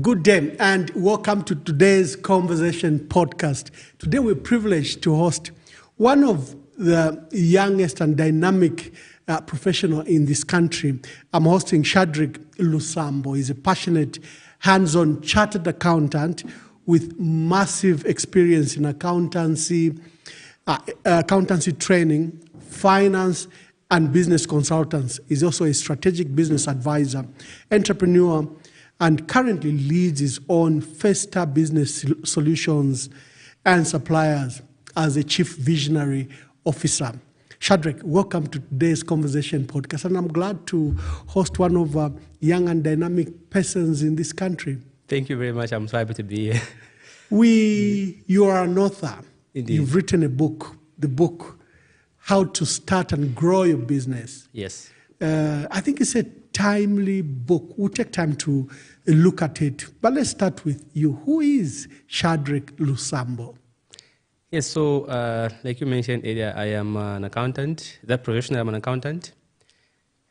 Good day and welcome to today's Conversation podcast. Today we're privileged to host one of the youngest and dynamic professional in this country. I'm hosting Shadreck Lusambo. He's a passionate, hands-on chartered accountant with massive experience in accountancy training, finance, and business consultants. He's also a strategic business advisor, entrepreneur, and currently leads his own Festa Business Solutions and Suppliers as a Chief Visionary Officer. Shadreck, welcome to today's Conversation podcast, and I'm glad to host one of young and dynamic persons in this country. Thank you very much. I'm so happy to be here. You are an author. Indeed. You've written a book, the book, How to Start and Grow Your Business. Yes. I think it's a timely book. We'll take time to look at it. But let's start with you. Who is Shadreck Lusambo? Yes, so like you mentioned earlier, I am an accountant. That professional, I'm an accountant.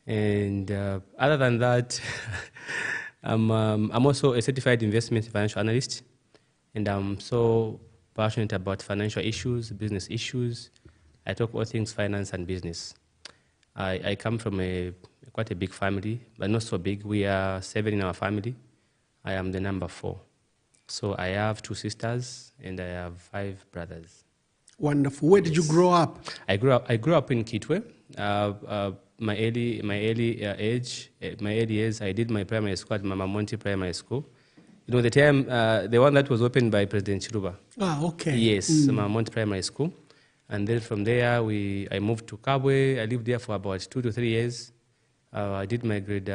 And other than that, I'm also a certified investment financial analyst. And I'm so passionate about financial issues, business issues. I talk all things finance and business. I come from quite a big family, but not so big. We are 7 in our family. I am the number 4. So I have 2 sisters and I have 5 brothers. Wonderful. Where did you grow up? I grew up in Kitwe. My early years, I did my primary school at Mama Monty Primary School. You know, the one that was opened by President Chiruba. Ah, okay. Yes, Mama Monty Primary School. And then from there, I moved to Kabwe. I lived there for about 2 to 3 years. I did my grade,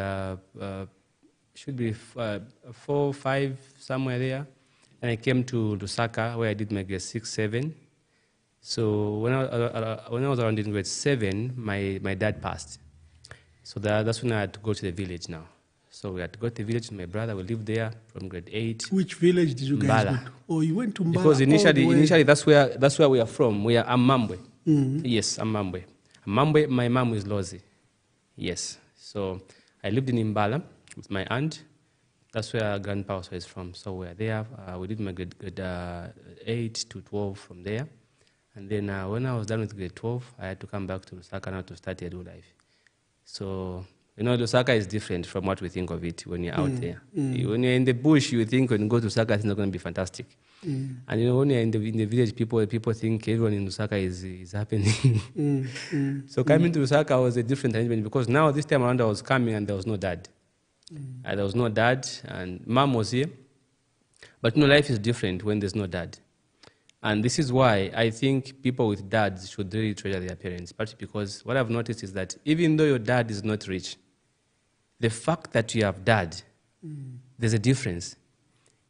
should be 4, 5, somewhere there. And I came to Lusaka, where I did my grade 6, 7. So when I was around in grade 7, my dad passed. So that's when I had to go to the village now. So we had to go to the village with my brother. We lived there from grade 8. Which village did you guys go to? Oh, you went to Mbala. Because initially that's where we are from. We are Amambwe. Mm-hmm. Yes, Amambwe. Amambwe, my mom is Lozi. Yes. So I lived in Mbala with my aunt. That's where grandpa also is from. So we are there. We did my grade 8 to 12 from there. And then when I was done with grade 12, I had to come back to Lusaka now to start a new life. So, you know, Lusaka is different from what we think of it when you're out there. When you're in the bush, you think when you go to Lusaka, it's not going to be fantastic. And you know, when you're in the village, people think everyone in Lusaka is happening. So coming to Lusaka was a different arrangement because now this time around I was coming and there was no dad. And there was no dad and mom was here. But you know, life is different when there's no dad. And this is why I think people with dads should really treasure their parents. But because what I've noticed is that even though your dad is not rich, the fact that you have dad, there's a difference.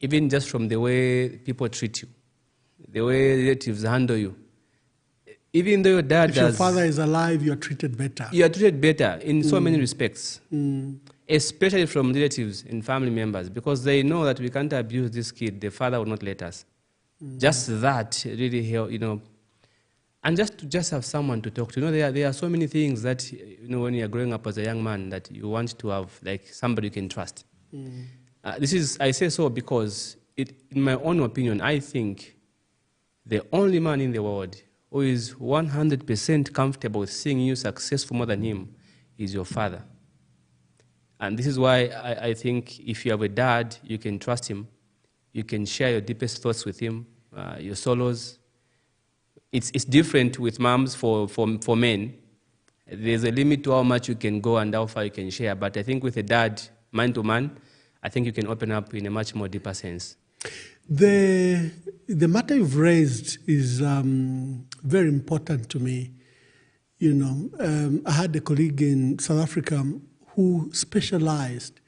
Even just from the way people treat you, the way relatives handle you. Even though your dad If your father is alive, you are treated better. You are treated better in so many respects. Especially from relatives and family members, because they know that we can't abuse this kid. The father will not let us. Just that really help, you know, and just have someone to talk to. You know, there are so many things that, you know, when you are growing up as a young man that you want to have, like, somebody you can trust. I say so because, in my own opinion, I think the only man in the world who is 100% comfortable with seeing you successful more than him is your father. And this is why I think if you have a dad, you can trust him. You can share your deepest thoughts with him, your sorrows. It's different with moms for men. There's a limit to how much you can go and how far you can share. But I think with a dad, man to man, I think you can open up in a much more deeper sense. The matter you've raised is very important to me. You know, I had a colleague in South Africa who specialized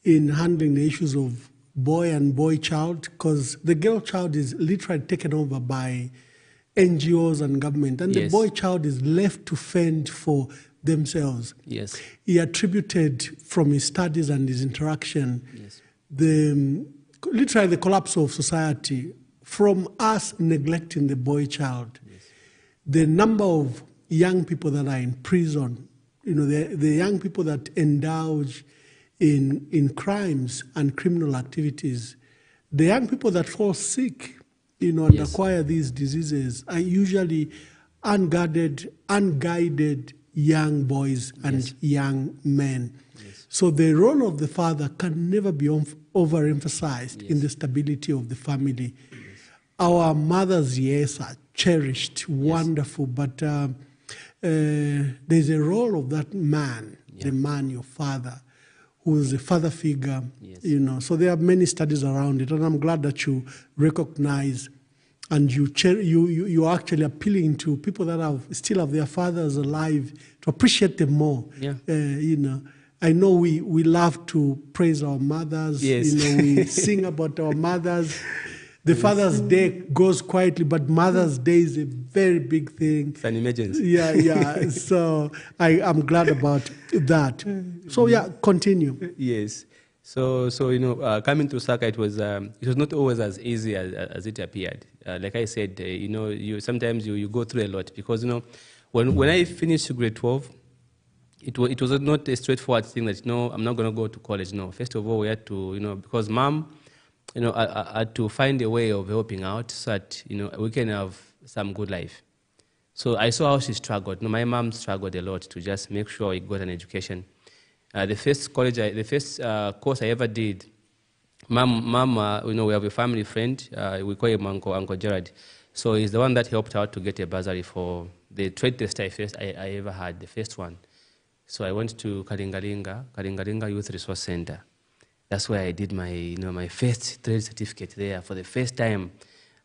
in handling the issues of boy and boy child, because the girl child is literally taken over by NGOs and government, and the boy child is left to fend for themselves. Yes. He attributed from his studies and his interaction literally the collapse of society from us neglecting the boy child. Yes. The number of young people that are in prison, you know, the young people that indulge in crimes and criminal activities, the young people that fall sick, you know, and acquire these diseases are usually unguided young boys and young men. Yes. So the role of the father can never be overemphasized in the stability of the family. Yes. Our mothers, yes, are cherished, wonderful, but there's a role of that man, the man, your father, who is a father figure, you know. So there are many studies around it, and I'm glad that you recognize and you're actually appealing to people that still have their fathers alive to appreciate them more. Yeah. You know, I know we love to praise our mothers. Yes. You know, we sing about our mothers. The Father's Day goes quietly, but Mother's Day is a very big thing. It's an emergency. Yeah. So I'm glad about that. So continue. Yes. So you know, coming to Saka, it was not always as easy as it appeared. Like I said, you know, sometimes you go through a lot, because you know, when I finished grade 12, it was not a straightforward thing that, you know, I'm not going to go to college. No, first of all, we had to, you know, because mom, you know, I had to find a way of helping out so that, you know, we can have some good life. So I saw how she struggled. You know, my mom struggled a lot to just make sure I got an education. The first course I ever did, mom, you know, we have a family friend. We call him Uncle Gerard. So he's the one that helped out to get a bursary for the trade test I ever had, the first one. So I went to Kalingalinga Youth Resource Center. That's where I did my first trade certificate there for the first time.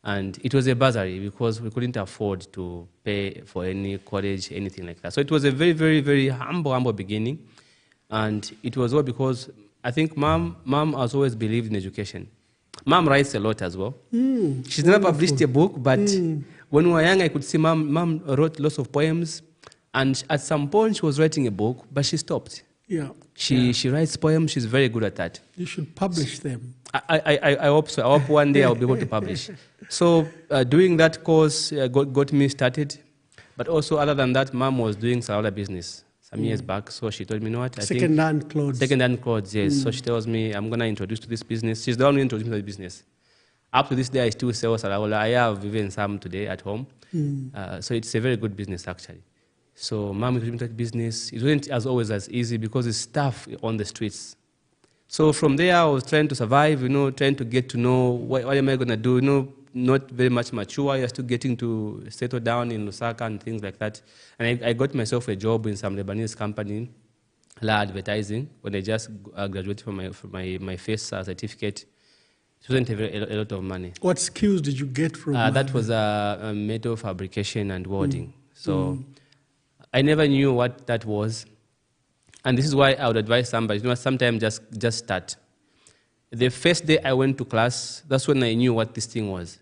And it was a bursary because we couldn't afford to pay for any college, anything like that. So it was a very, very, very humble beginning. And it was all because I think mom has always believed in education. Mom writes a lot as well. She's never published a book, but when we were young, I could see mom wrote lots of poems. And at some point, she was writing a book, but she stopped. Yeah. She writes poems. She's very good at that. You should publish them. I hope so. I hope one day I'll be able to publish. So doing that course got me started. But also, other than that, mom was doing some other business some years back. So she told me, you know what? Second-hand clothes. Second-hand clothes, yes. So she tells me, I'm going to introduce to this business. She's the one who introduced me to the business. Up to this day, I still sell Salawola. I have even some today at home. So it's a very good business, actually. So mom introduced me to that business. It wasn't as always as easy because it's tough on the streets. So from there, I was trying to survive, you know, trying to get to know what am I going to do, you know, not very much mature. I was still getting to settle down in Lusaka and things like that. And I got myself a job in some Lebanese company, La Advertising, when I just graduated from my first certificate. It wasn't a lot of money. What skills did you get from that was metal fabrication and welding. So I never knew what that was. And this is why I would advise somebody, you know, sometimes just start. The first day I went to class, that's when I knew what this thing was.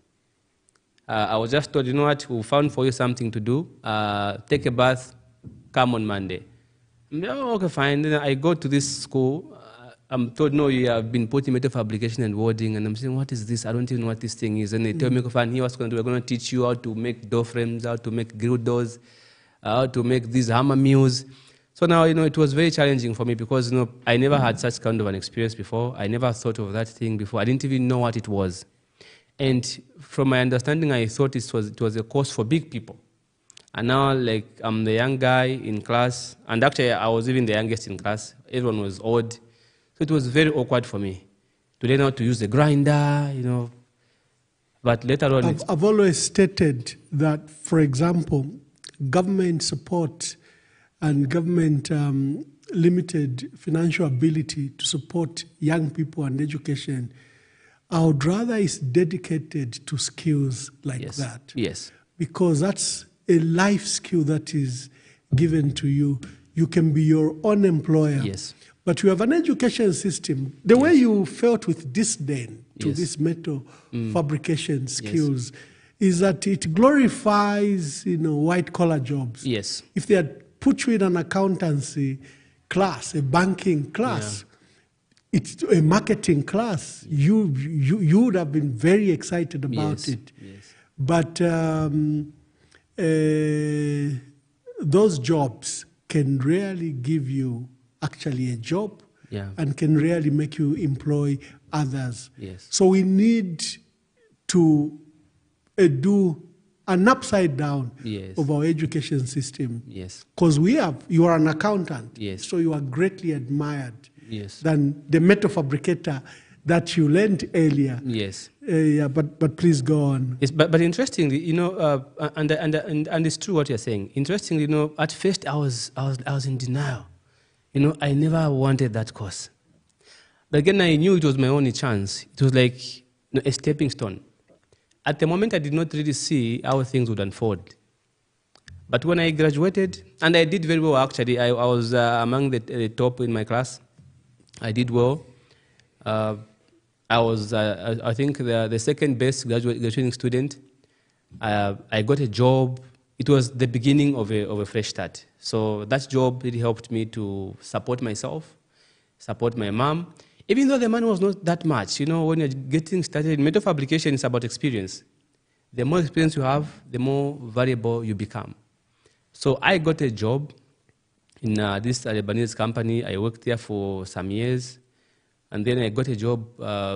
I was just told, you know what, we found for you something to do. Take a bath, come on Monday. Oh, okay, fine. Then I go to this school. I'm told, no, you have been put in metal fabrication and welding. And I'm saying, what is this? I don't even know what this thing is. And they tell me, fine, here what's going to do. We're going to teach you how to make door frames, how to make grill doors, how to make these hammer mills. So now, you know, it was very challenging for me because, you know, I never had such kind of an experience before. I never thought of that thing before. I didn't even know what it was. And from my understanding, I thought it was a course for big people. And now, like, I'm the young guy in class. And actually, I was even the youngest in class. Everyone was old. So it was very awkward for me to learn how to use the grinder, you know. But later on... I've always stated that, for example, government support and government limited financial ability to support young people and education, I would rather it's dedicated to skills like that. Yes. Because that's a life skill that is given to you. You can be your own employer. Yes. But you have an education system. The way you felt with disdain to this metal fabrication skills is that it glorifies, white-collar jobs. Yes. If they had put you in an accountancy class, a banking class, it's a marketing class, you would have been very excited about it. Yes. But those jobs can rarely give you actually a job and can rarely make you employ others. Yes. So we need to do an upside down of our education system. Yes. Because you are an accountant, Yes. so you are greatly admired Yes. than the metal fabricator that you learned earlier. Yes. But please go on. Yes, but interestingly, and it's true what you're saying. Interestingly, at first I was in denial. I never wanted that course. But again, I knew it was my only chance. It was like a stepping stone. At the moment, I did not really see how things would unfold. But when I graduated, and I did very well actually, I was among the top in my class. I did well. I was, I think, the second best graduating student. I got a job. It was the beginning of a fresh start. So that job really helped me to support myself, support my mom. Even though the money was not that much, when you're getting started, metal fabrication is about experience. The more experience you have, the more valuable you become. So I got a job in this Lebanese company. I worked there for some years. And then I got a job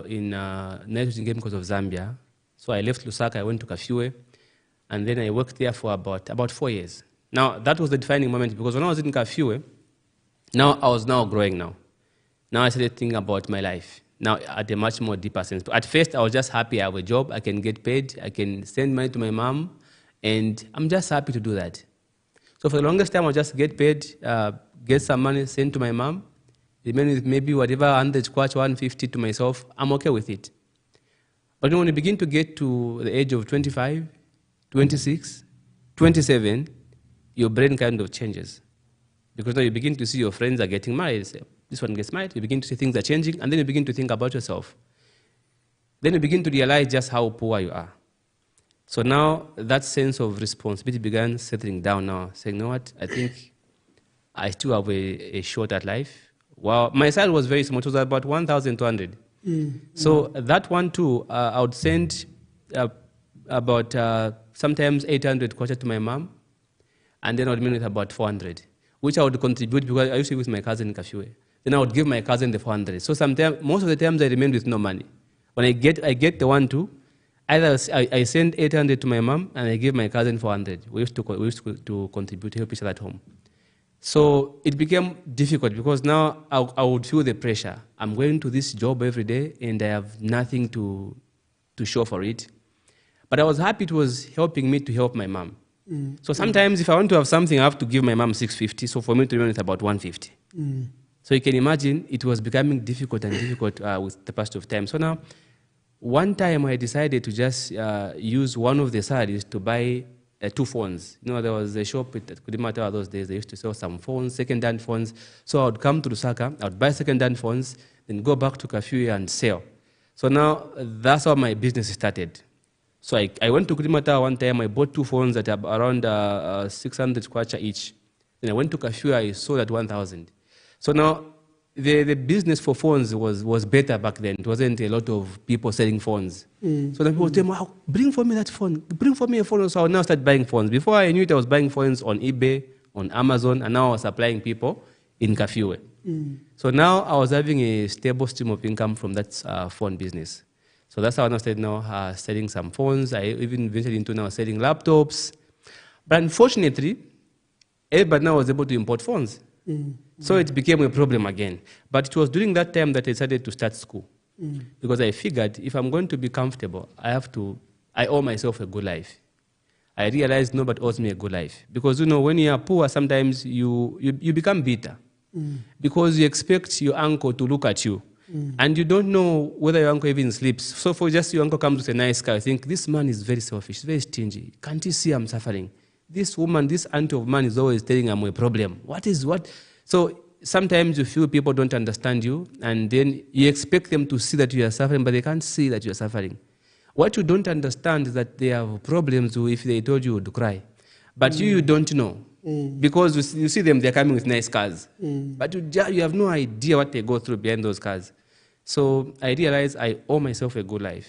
in nitrogen chemicals of Zambia. So I left Lusaka, I went to Kafue, and then I worked there for about 4 years. Now, that was the defining moment, because when I was in Kafue, I was growing now. Now I started thinking about my life, now at a much more deeper sense. But at first, I was just happy I have a job, I can get paid, I can send money to my mom, and I'm just happy to do that. So for the longest time, I'll just get paid, get some money, send to my mom, remain with maybe whatever 100 kwacha, 150 to myself, I'm okay with it. But when you begin to get to the age of 25, 26, 27, your brain kind of changes. Because now you begin to see your friends are getting married. You say, this one gets married, you begin to see things are changing, and then you begin to think about yourself. Then you begin to realize just how poor you are. So now that sense of responsibility began settling down now, saying, you know what, I think I still have a shot at life. Well, my salary was very small. It was about 1,200. So that one too, I would send about sometimes 800 kwacha to my mom, and then I would remain with about 400, which I would contribute because I used to be with my cousin in Kafue. Then I would give my cousin the 400. So sometimes, most of the times, I remained with no money. When I get the one too, either I send 800 to my mom and I give my cousin 400. We used to contribute to help each other at home. So it became difficult because now I would feel the pressure. I'm going to this job every day and I have nothing to show for it. But I was happy it was helping me to help my mom. So sometimes if I want to have something, I have to give my mom 650. So for me to remain with about 150. So you can imagine it was becoming difficult with the passage of time. So now, one time I decided to just use one of the salaries to buy 2 phones. There was a shop at Kudimata those days. They used to sell some phones, second-hand phones. So I would come to Lusaka, I would buy second-hand phones, then go back to Kafue and sell. So now that's how my business started. So I went to Kudimata one time. I bought 2 phones at around 600 kwacha each. Then I went to Kafue. I sold at 1,000. So now the business for phones was better back then. It wasn't a lot of people selling phones. So then people tell me, oh, bring for me that phone. Bring for me a phone. So I would now start buying phones. Before I knew it, I was buying phones on eBay, on Amazon, and now I was supplying people in Kafue. So now I was having a stable stream of income from that phone business. So that's how I now started selling some phones. I even ventured into now selling laptops. But unfortunately, everybody now was able to import phones. So it became a problem again. But it was during that time that I decided to start school. Because I figured if I'm going to be comfortable, I owe myself a good life. I realized nobody owes me a good life. Because, when you are poor, sometimes you become bitter. Because you expect your uncle to look at you. And you don't know whether your uncle even sleeps. So for just your uncle comes with a nice car, I think, this man is very selfish, very stingy. Can't you see I'm suffering? This woman, this auntie of mine is always telling I'm a problem. What? So sometimes you feel people don't understand you, and then you expect them to see that you are suffering, but they can't see that you are suffering. What you don't understand is that they have problems if they told you to cry. But you don't know. Because you see them, they're coming with nice cars. But you have no idea what they go through behind those cars. So I realized I owe myself a good life.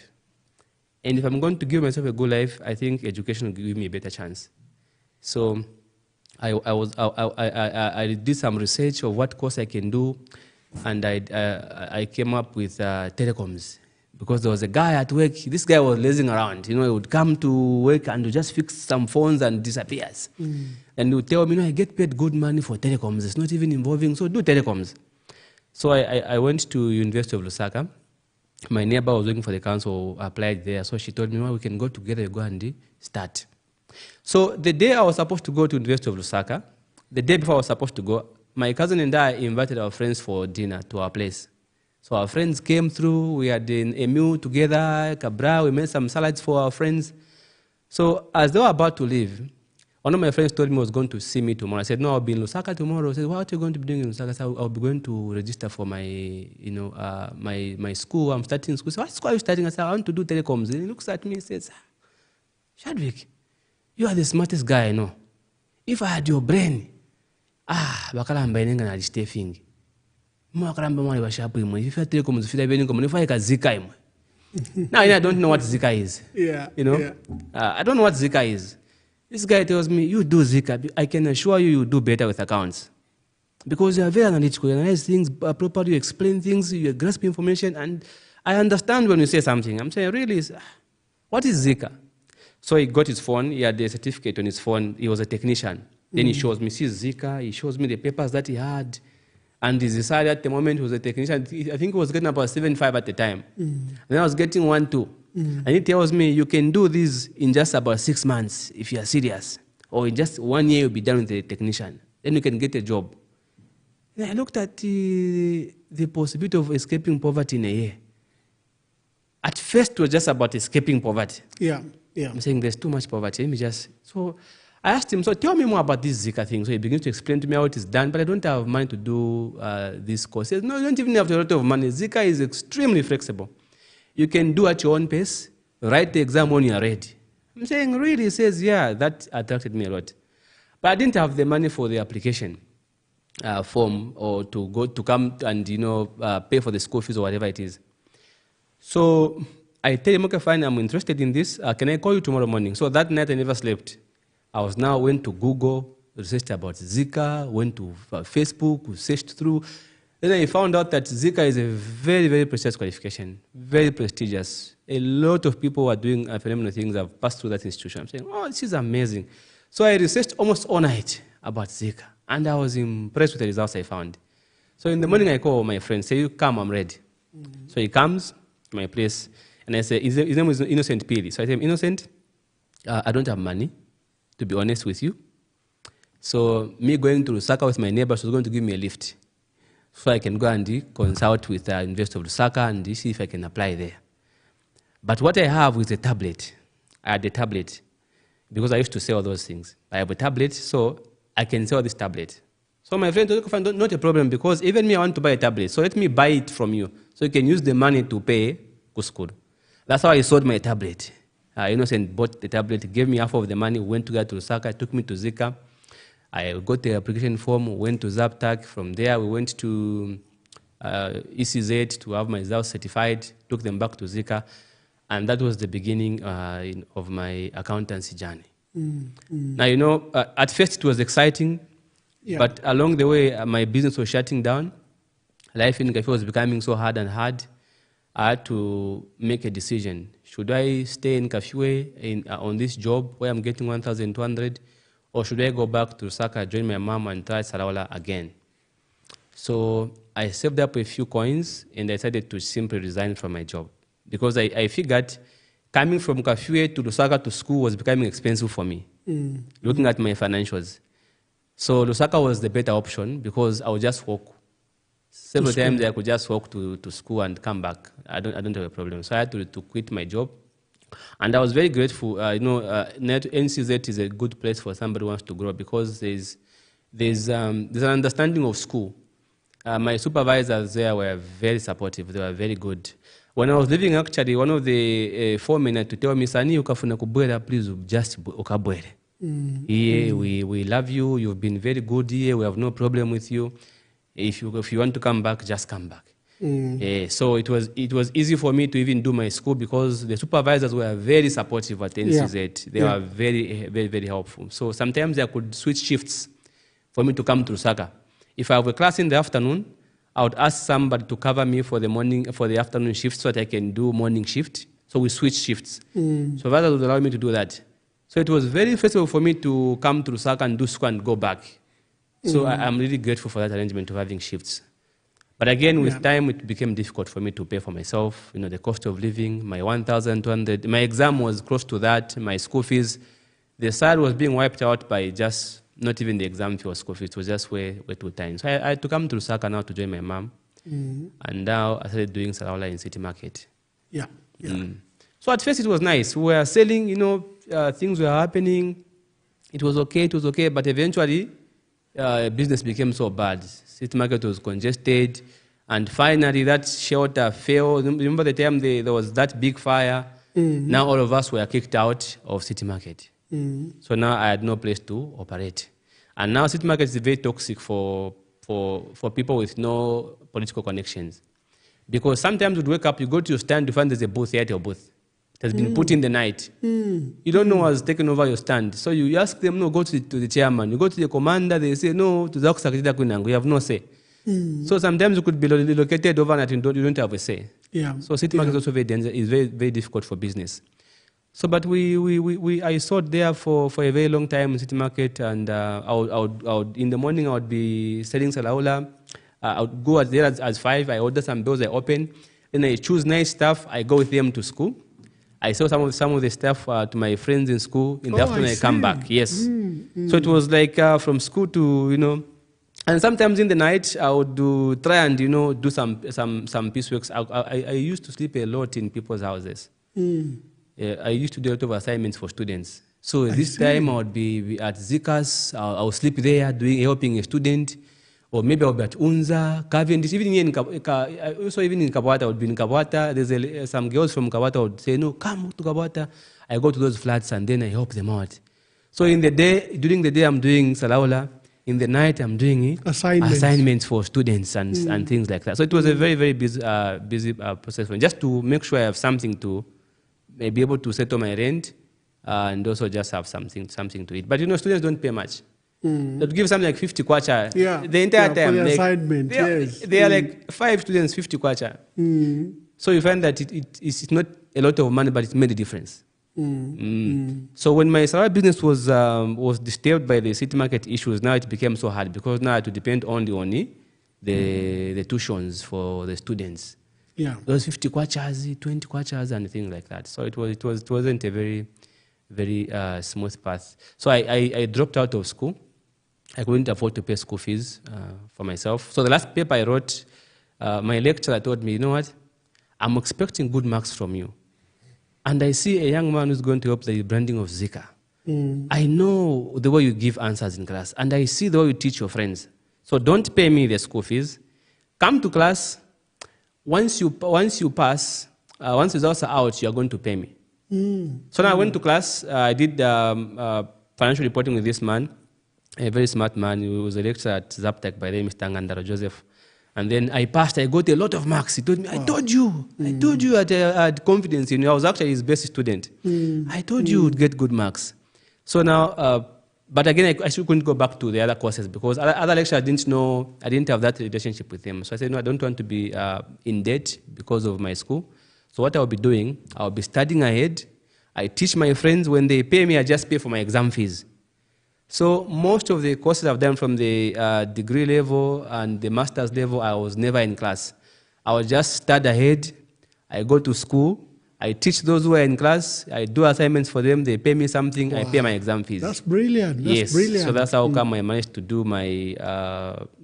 And if I'm going to give myself a good life, I think education will give me a better chance. So I did some research of what course I can do, and I came up with telecoms. Because there was a guy at work, this guy was lazing around. He would come to work and would just fix some phones and disappears. And he would tell me, I get paid good money for telecoms. It's not even involving, so do telecoms. So I went to University of Lusaka. My neighbor was working for the council, applied there. So she told me, we can go together, go and start. So the day I was supposed to go to University of Lusaka, the day before I was supposed to go, my cousin and I invited our friends for dinner to our place. So our friends came through, we had a meal together, cabra, we made some salads for our friends. So as they were about to leave, one of my friends told me he was going to see me tomorrow. I said, no, I'll be in Lusaka tomorrow. I said, what are you going to be doing in Lusaka? I said, I'll be going to register for my, my school. I'm starting school. So what school are you starting? I said, I want to do telecoms. And he looks at me and says, Shadrick, you are the smartest guy I know. If I had your brain, bakalamba inenga na listefing. Mwakalamba mwali bashapu imwe. If I telecoms, if I be if I ka Zika imwe. Now I don't know what Zika is. Yeah. I don't know what Zika is. This guy tells me, you do Zika. I can assure you do better with accounts. Because you are very analytical, you analyze things properly, you explain things, you grasp information, and I understand when you say something. I'm saying, really, what is Zika? So he got his phone, he had a certificate on his phone, he was a technician. Then he shows me, see Zika, he shows me the papers that he had, and he decided at the moment he was a technician, I think he was getting about 7.5 at the time. And then I was getting 1.2. And he tells me, you can do this in just about 6 months if you are serious. Or in just 1 year, you'll be done with the technician. Then you can get a job. And I looked at the possibility of escaping poverty in a year. At first, it was just about escaping poverty. Yeah. I'm saying there's too much poverty. So I asked him, so tell me more about this Zika thing. So he begins to explain to me how it is done, but I don't have money to do this course. He says, no, you don't even have a lot of money. Zika is extremely flexible. You can do at your own pace, write the exam when you are ready. I'm saying, really? He says, yeah, that attracted me a lot. But I didn't have the money for the application form or to come and, pay for the school fees or whatever it is. So I tell him, okay, fine, I'm interested in this. Can I call you tomorrow morning? So that night I never slept. Went to Google, researched about Zika, went to Facebook, searched through. Then I found out that Zika is a very, very prestigious qualification, very prestigious. A lot of people who are doing phenomenal things have passed through that institution. I'm saying, oh, this is amazing. So I researched almost all night about Zika, and I was impressed with the results I found. So in the morning I call my friend, say, you come, I'm ready. So he comes to my place, and I say, his name is Innocent Pili. So I tell him, Innocent, I don't have money, to be honest with you. So me going to Lusaka with my neighbor, she was going to give me a lift. So I can go and consult with the University of Lusaka and see if I can apply there. But what I have is a tablet. I had a tablet because I used to sell those things. I have a tablet, so I can sell this tablet. So my friend told me, not a problem, because even me, I want to buy a tablet. So let me buy it from you. So you can use the money to pay school. That's how I sold my tablet. Innocent bought the tablet, gave me half of the money, went to Lusaka, took me to Zika. I got the application form, went to Zaptac. From there, we went to ECZ to have my results certified, took them back to Zika. And that was the beginning of my accountancy journey. Now, at first it was exciting, but along the way, my business was shutting down. Life in Cafe was becoming so hard and hard. I had to make a decision. Should I stay in Cafe on this job where I'm getting 1,200? Or should I go back to Lusaka, join my mom, and try Sarawala again? So I saved up a few coins, and I decided to simply resign from my job. Because I figured coming from Kafue to Lusaka to school was becoming expensive for me, looking at my financials. So Lusaka was the better option because I would just walk. Several times I could just walk to school and come back. I don't have a problem. So I had to quit my job. And I was very grateful. NCZ is a good place for somebody who wants to grow because there's an understanding of school. My supervisors there were very supportive. They were very good. When I was leaving, actually, one of the foremen had to tell me, Sani, ukafuna kubwera, please just ukabwere. Here, we love you. You've been very good here. We have no problem with you. If you want to come back, just come back. So it was easy for me to even do my school because the supervisors were very supportive at NCZ. They were very, very, very helpful. So sometimes I could switch shifts for me to come to Lusaka. If I have a class in the afternoon, I would ask somebody to cover me for the afternoon shift so that I can do morning shift. So we switch shifts. So that would allow me to do that. So it was very flexible for me to come to Lusaka and do school and go back. So I'm really grateful for that arrangement of having shifts. But again, with time, it became difficult for me to pay for myself. You know, the cost of living, my 1,200. My exam was close to that. My school fees, the salary was being wiped out by just not even the exam fee or school fees. It was just way too tiny. So I had to come to Lusaka now to join my mom. And now I started doing Salaula in City Market. So at first it was nice. We were selling, things were happening. It was okay. But eventually, business became so bad. City Market was congested. And finally, that shelter fell. Remember the time there was that big fire? Now all of us were kicked out of City Market. So now I had no place to operate. And now City Market is very toxic for people with no political connections. Because sometimes you'd wake up, you go to your stand, you find there's a booth here at your booth. It has been put in the night. You don't know what's taken over your stand. So you ask them, no, go to the chairman. You go to the commander, they say, no, to the you have no say. So sometimes you could be relocated overnight and you don't have a say. So City Market is also very dangerous. It's very, very difficult for business. So, but I sought there for a very long time in City Market, and I would in the morning I would be selling salaula. I would go there as 5. I order some bills, I open. Then I choose nice stuff. I go with them to school. I sell some of the stuff to my friends in school. In the afternoon, I come back. Yes. So it was like from school to and sometimes in the night I would try and do some pieceworks. I used to sleep a lot in people's houses. I used to do a lot of assignments for students. So this time I would be at Zika's. I would sleep there helping a student. Or maybe I would be at Unza, Cavendish. Even in Kabwata, I would be in Kabwata. There's some girls from Kabwata would say, no, come to Kabwata. I go to those flats and then I help them out. So during the day I'm doing Salaula. In the night I'm doing assignments for students and things like that. So it was a very, very busy process for me, just to make sure I have something to be able to settle my rent and also just have something to eat. But students don't pay much. They'll give something like 50 kwacha the entire time. For the assignment, they are like 5 students, 50 kwacha. So you find that it's not a lot of money, but it made a difference. So when my salary business was disturbed by the City Market issues, now it became so hard because now I had to depend only on the tuitions for the students. Those 50 kwachas, 20 kwachas, and things like that. So it wasn't a very, very smooth path. So I dropped out of school. I couldn't afford to pay school fees for myself. So the last paper I wrote, my lecturer told me, you know what? I'm expecting good marks from you. And I see a young man who's going to help the branding of Zika. I know the way you give answers in class, and I see the way you teach your friends. So don't pay me the school fees. Come to class. Once you pass, once results are out, you are going to pay me. So now I went to class. I did financial reporting with this man, a very smart man. He was a lecturer at Zaptec by the name Mr. Ngandaro Joseph. And then I passed. I got a lot of marks. He told me, I told you I had confidence in you. I was actually his best student. I told you would get good marks. So now, but again, I still couldn't go back to the other courses because other lecturers didn't know, I didn't have that relationship with them. So I said, no, I don't want to be in debt because of my school. So what I'll be doing, I'll be studying ahead. I teach my friends. When they pay me, I just pay for my exam fees. So most of the courses I've done from the degree level and the master's level, I was never in class. I would just study ahead. I go to school. I teach those who are in class. I do assignments for them. They pay me something. Wow. I pay my exam fees. That's brilliant. That's brilliant. So that's how come I managed to do my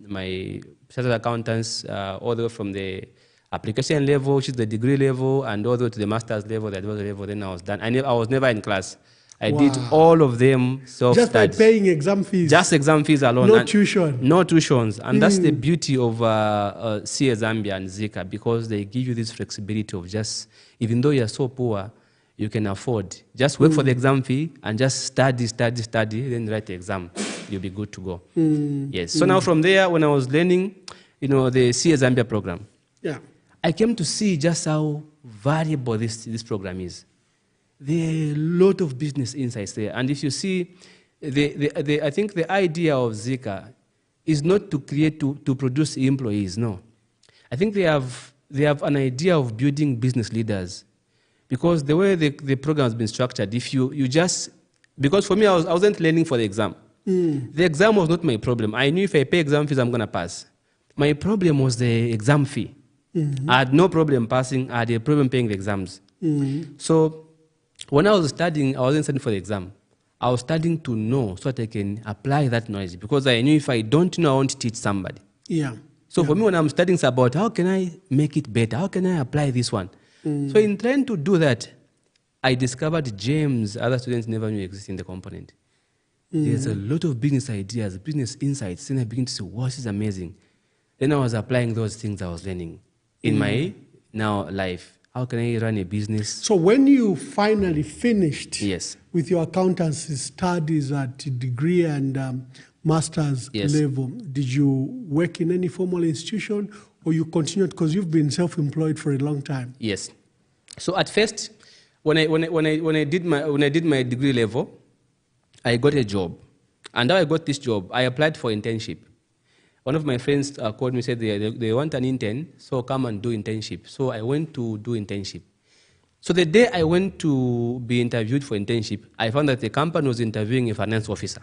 my chartered accountants all the way from the application level, which is the degree level, and all the way to the master's level, the advanced level. Then I was done. I was never in class. I did all of them self-study. Just by paying exam fees? Just exam fees alone. No tuition? No tuitions. And that's the beauty of CA Zambia and Zika, because they give you this flexibility of just, even though you're so poor, you can afford. Just wait for the exam fee and just study, then write the exam. You'll be good to go. Yes. So now from there, when I was learning, the CA Zambia program, I came to see just how valuable this program is. There are a lot of business insights there. And if you see, I think the idea of Zika is not to produce employees, no. I think they have an idea of building business leaders. Because the way the program has been structured, if you just, because for me, I wasn't learning for the exam. The exam was not my problem. I knew if I pay exam fees, I'm going to pass. My problem was the exam fee. I had no problem passing. I had a problem paying the exams. So when I was studying, I wasn't studying for the exam. I was studying to know so that I can apply that knowledge, because I knew if I don't know, I want to teach somebody. So for me, when I'm studying, it's about how can I make it better? How can I apply this one? So in trying to do that, I discovered gems other students never knew exist in the component. There's a lot of business ideas, business insights. Then I began to say, wow, this is amazing. Then I was applying those things I was learning in my now life. How can I run a business? So when you finally finished with your accountancy studies at degree and master's level, did you work in any formal institution, or you continued, because you've been self-employed for a long time? Yes. So at first, when I did my degree level, I got a job. And how I got this job, I applied for internship. One of my friends called me and said they want an intern, so come and do internship. So I went to do internship. So the day I went to be interviewed for internship, I found that the company was interviewing a finance officer.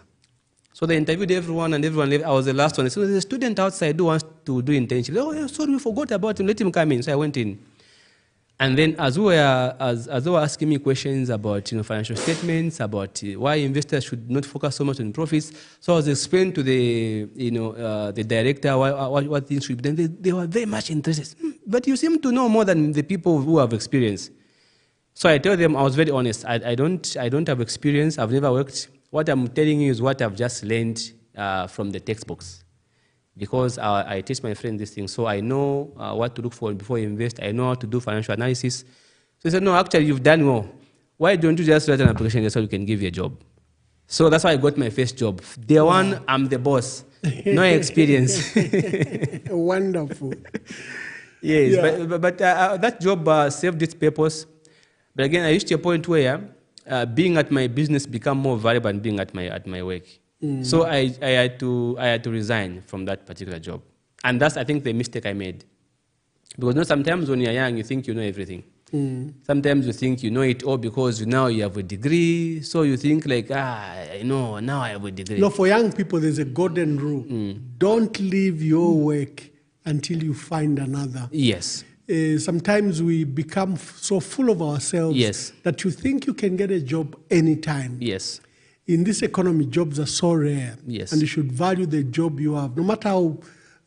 So they interviewed everyone, and everyone left. I was the last one. So there's a student outside who wants to do internship. Oh, yeah, sorry, we forgot about him. Let him come in. So I went in. And then as they were asking me questions about financial statements, about why investors should not focus so much on profits, so I was explaining to the director what things should be done. They were very much interested. But you seem to know more than the people who have experience. So I told them, I was very honest. I don't have experience. I've never worked. What I'm telling you is what I've just learned from the textbooks. Because I teach my friend this thing, so I know what to look for before you invest. I know how to do financial analysis. So he said, no, actually, you've done well. Why don't you just write an application so we can give you a job? So that's why I got my first job. Day one, I'm the boss. No experience. Wonderful. Yes, but that job served its purpose. But again, I reached a point where being at my business became more valuable than being at my work. So I had to resign from that particular job. And that's, I think, the mistake I made. Because sometimes when you're young, you think you know everything. Sometimes you think you know it all because now you have a degree. So you think like, I know, now I have a degree. No, for young people, there's a golden rule. Don't leave your work until you find another. Yes. Sometimes we become so full of ourselves that you think you can get a job anytime. Yes. In this economy, jobs are so rare. Yes. And you should value the job you have, no matter how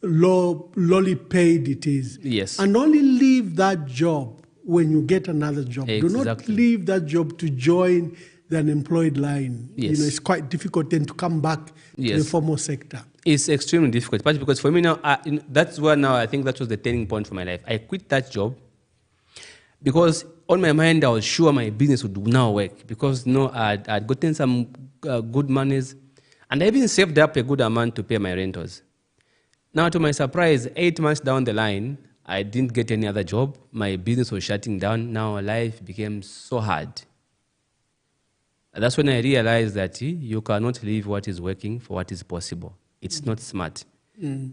lowly paid it is. Yes. And only leave that job when you get another job. Exactly. Do not leave that job to join the unemployed line. Yes. It's quite difficult then to come back to the formal sector. It's extremely difficult, because for me now, that's where now I think that was the turning point for my life. I quit that job because on my mind I was sure my business would now work, because I'd gotten some good monies, and I even saved up a good amount to pay my rentals. Now, to my surprise, 8 months down the line, I didn't get any other job. My business was shutting down. Now life became so hard. And that's when I realized that you cannot leave what is working for what is possible. It's not smart.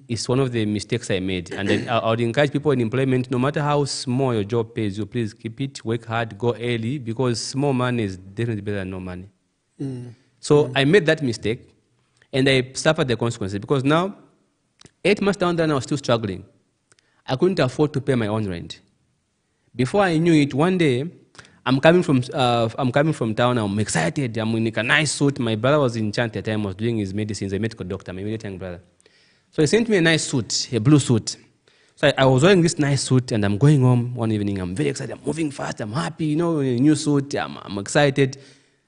It's one of the mistakes I made. And then I would encourage people in employment, no matter how small your job pays you, please keep it, work hard, go early, because small money is definitely better than no money. So I made that mistake, and I suffered the consequences, because now, 8 months down there, I was still struggling. I couldn't afford to pay my own rent. Before I knew it, one day, I'm coming from town. I'm excited. I'm in a nice suit. My brother was in Chant at the time. Was doing his medicines. A medical doctor. My immediate young brother. So he sent me a nice suit, a blue suit. So I was wearing this nice suit, and I'm going home one evening. I'm very excited. I'm moving fast. I'm happy. You know, a new suit. I'm excited.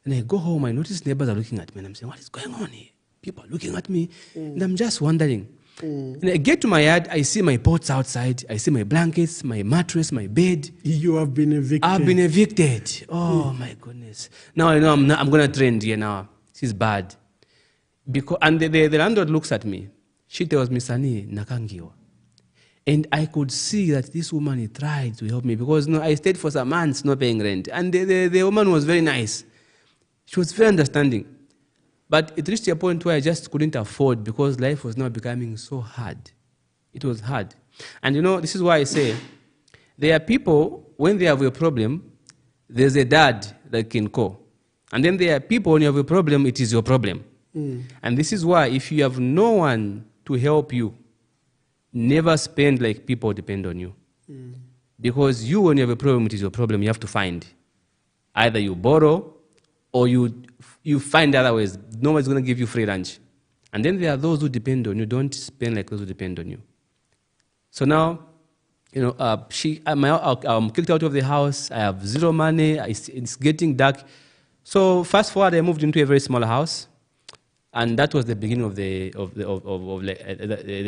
And I go home. I notice neighbors are looking at me, and I'm saying, "What is going on here? People are looking at me," and I'm just wondering. And I get to my yard, I see my pots outside, I see my blankets, my mattress, my bed. You have been evicted. I've been evicted. Oh my goodness. Now I know I'm going to trend here now. This is bad. And the landlord looks at me. She tells me, "Sani, nakangiwa." And I could see that this woman tried to help me because I stayed for some months not paying rent. And the woman was very nice. She was very understanding. But it reached a point where I just couldn't afford because life was now becoming so hard. It was hard. And this is why I say, there are people, when they have a problem, there's a dad that can call. And then there are people, when you have a problem, it is your problem. And this is why if you have no one to help you, never spend like people depend on you. Because you, when you have a problem, it is your problem, you have to find. Either you borrow or you find other ways. Nobody's going to give you free lunch. And then there are those who depend on you. Don't spend like those who depend on you. So now, I'm kicked out of the house. I have zero money. It's getting dark. So fast forward, I moved into a very small house. And that was the beginning of the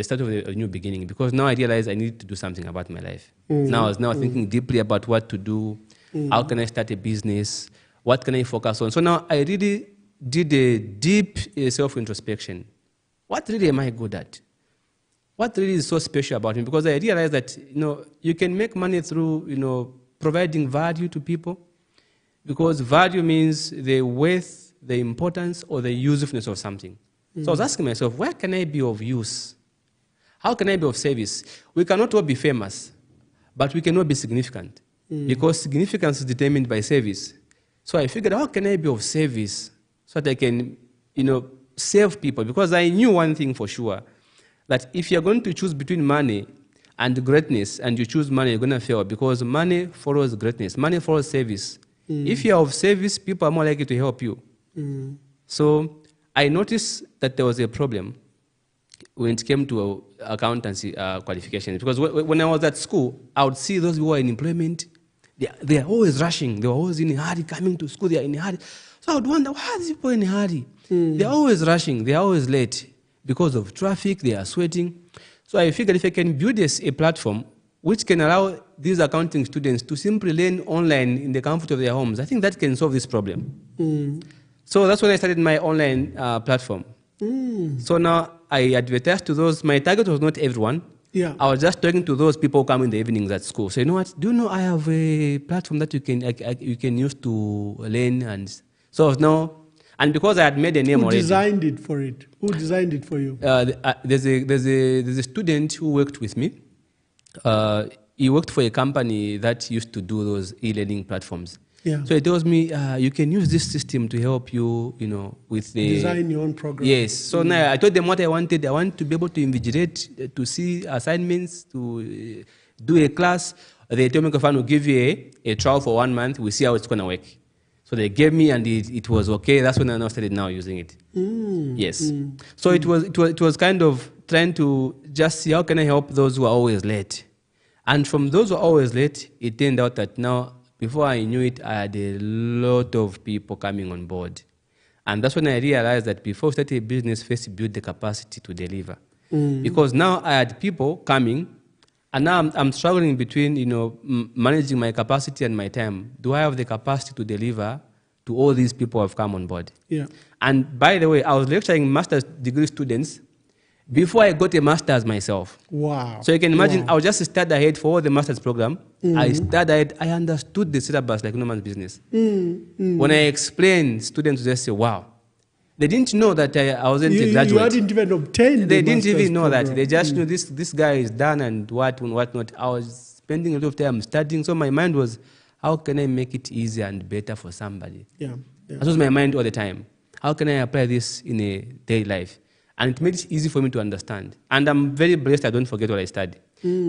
start of a new beginning. Because now I realized I needed to do something about my life. Now I was thinking deeply about what to do. How can I start a business? What can I focus on? So now I really did a deep self-introspection. What really am I good at? What really is so special about me? Because I realized that you can make money through providing value to people. Because value means the worth, the importance, or the usefulness of something. So I was asking myself, where can I be of use? How can I be of service? We cannot all be famous, but we cannot be significant. Because significance is determined by service. So I figured, how can I be of service so that I can, save people? Because I knew one thing for sure, that if you're going to choose between money and greatness, and you choose money, you're going to fail, because money follows greatness. Money follows service. If you're of service, people are more likely to help you. So I noticed that there was a problem when it came to accountancy qualifications. Because when I was at school, I would see those who are in employment. They are always rushing. They are always in a hurry. Coming to school, they are in a hurry. So I would wonder, why are these people in a hurry? They are always rushing. They are always late. Because of traffic, they are sweating. So I figured if I can build a platform which can allow these accounting students to simply learn online in the comfort of their homes, I think that can solve this problem. So that's when I started my online platform. So now I advertised to those. My target was not everyone. Yeah. I was just talking to those people who come in the evenings at school. So you know what? Do you know I have a platform that you can use to learn? And so now, and because I had made a name already. Who designed it for it? Who designed it for you? There's a student who worked with me. He worked for a company that used to do those e-learning platforms. Yeah. So he tells me, you can use this system to help you, with the... Design your own program. Yes. So now I told them what I wanted. I want to be able to invigilate, to see assignments, to do a class. They told me, Kofan, we'll give you a trial for 1 month. We'll see how it's going to work. So they gave me, and it was okay. That's when I now started now using it. Yes. So it was kind of trying to just see how can I help those who are always late. And from those who are always late, it turned out that now, before I knew it, I had a lot of people coming on board. And that's when I realized that before I started a business, first build the capacity to deliver. Because now I had people coming, and now I'm struggling between, managing my capacity and my time. Do I have the capacity to deliver to all these people who have come on board? Yeah. And by the way, I was lecturing master's degree students before I got a master's myself. Wow. So you can imagine, I was just studied ahead for all the master's program. I studied ahead. I understood the syllabus like no man's business. When I explained, students just say, wow. They didn't know that I wasn't a graduate. You hadn't even obtained They didn't even know program. that. They just knew this guy is done and what not. I was spending a lot of time studying. So my mind was, how can I make it easier and better for somebody? Yeah. That was my mind all the time. How can I apply this in a daily life? And it made it easy for me to understand. And I'm very blessed I don't forget what I studied.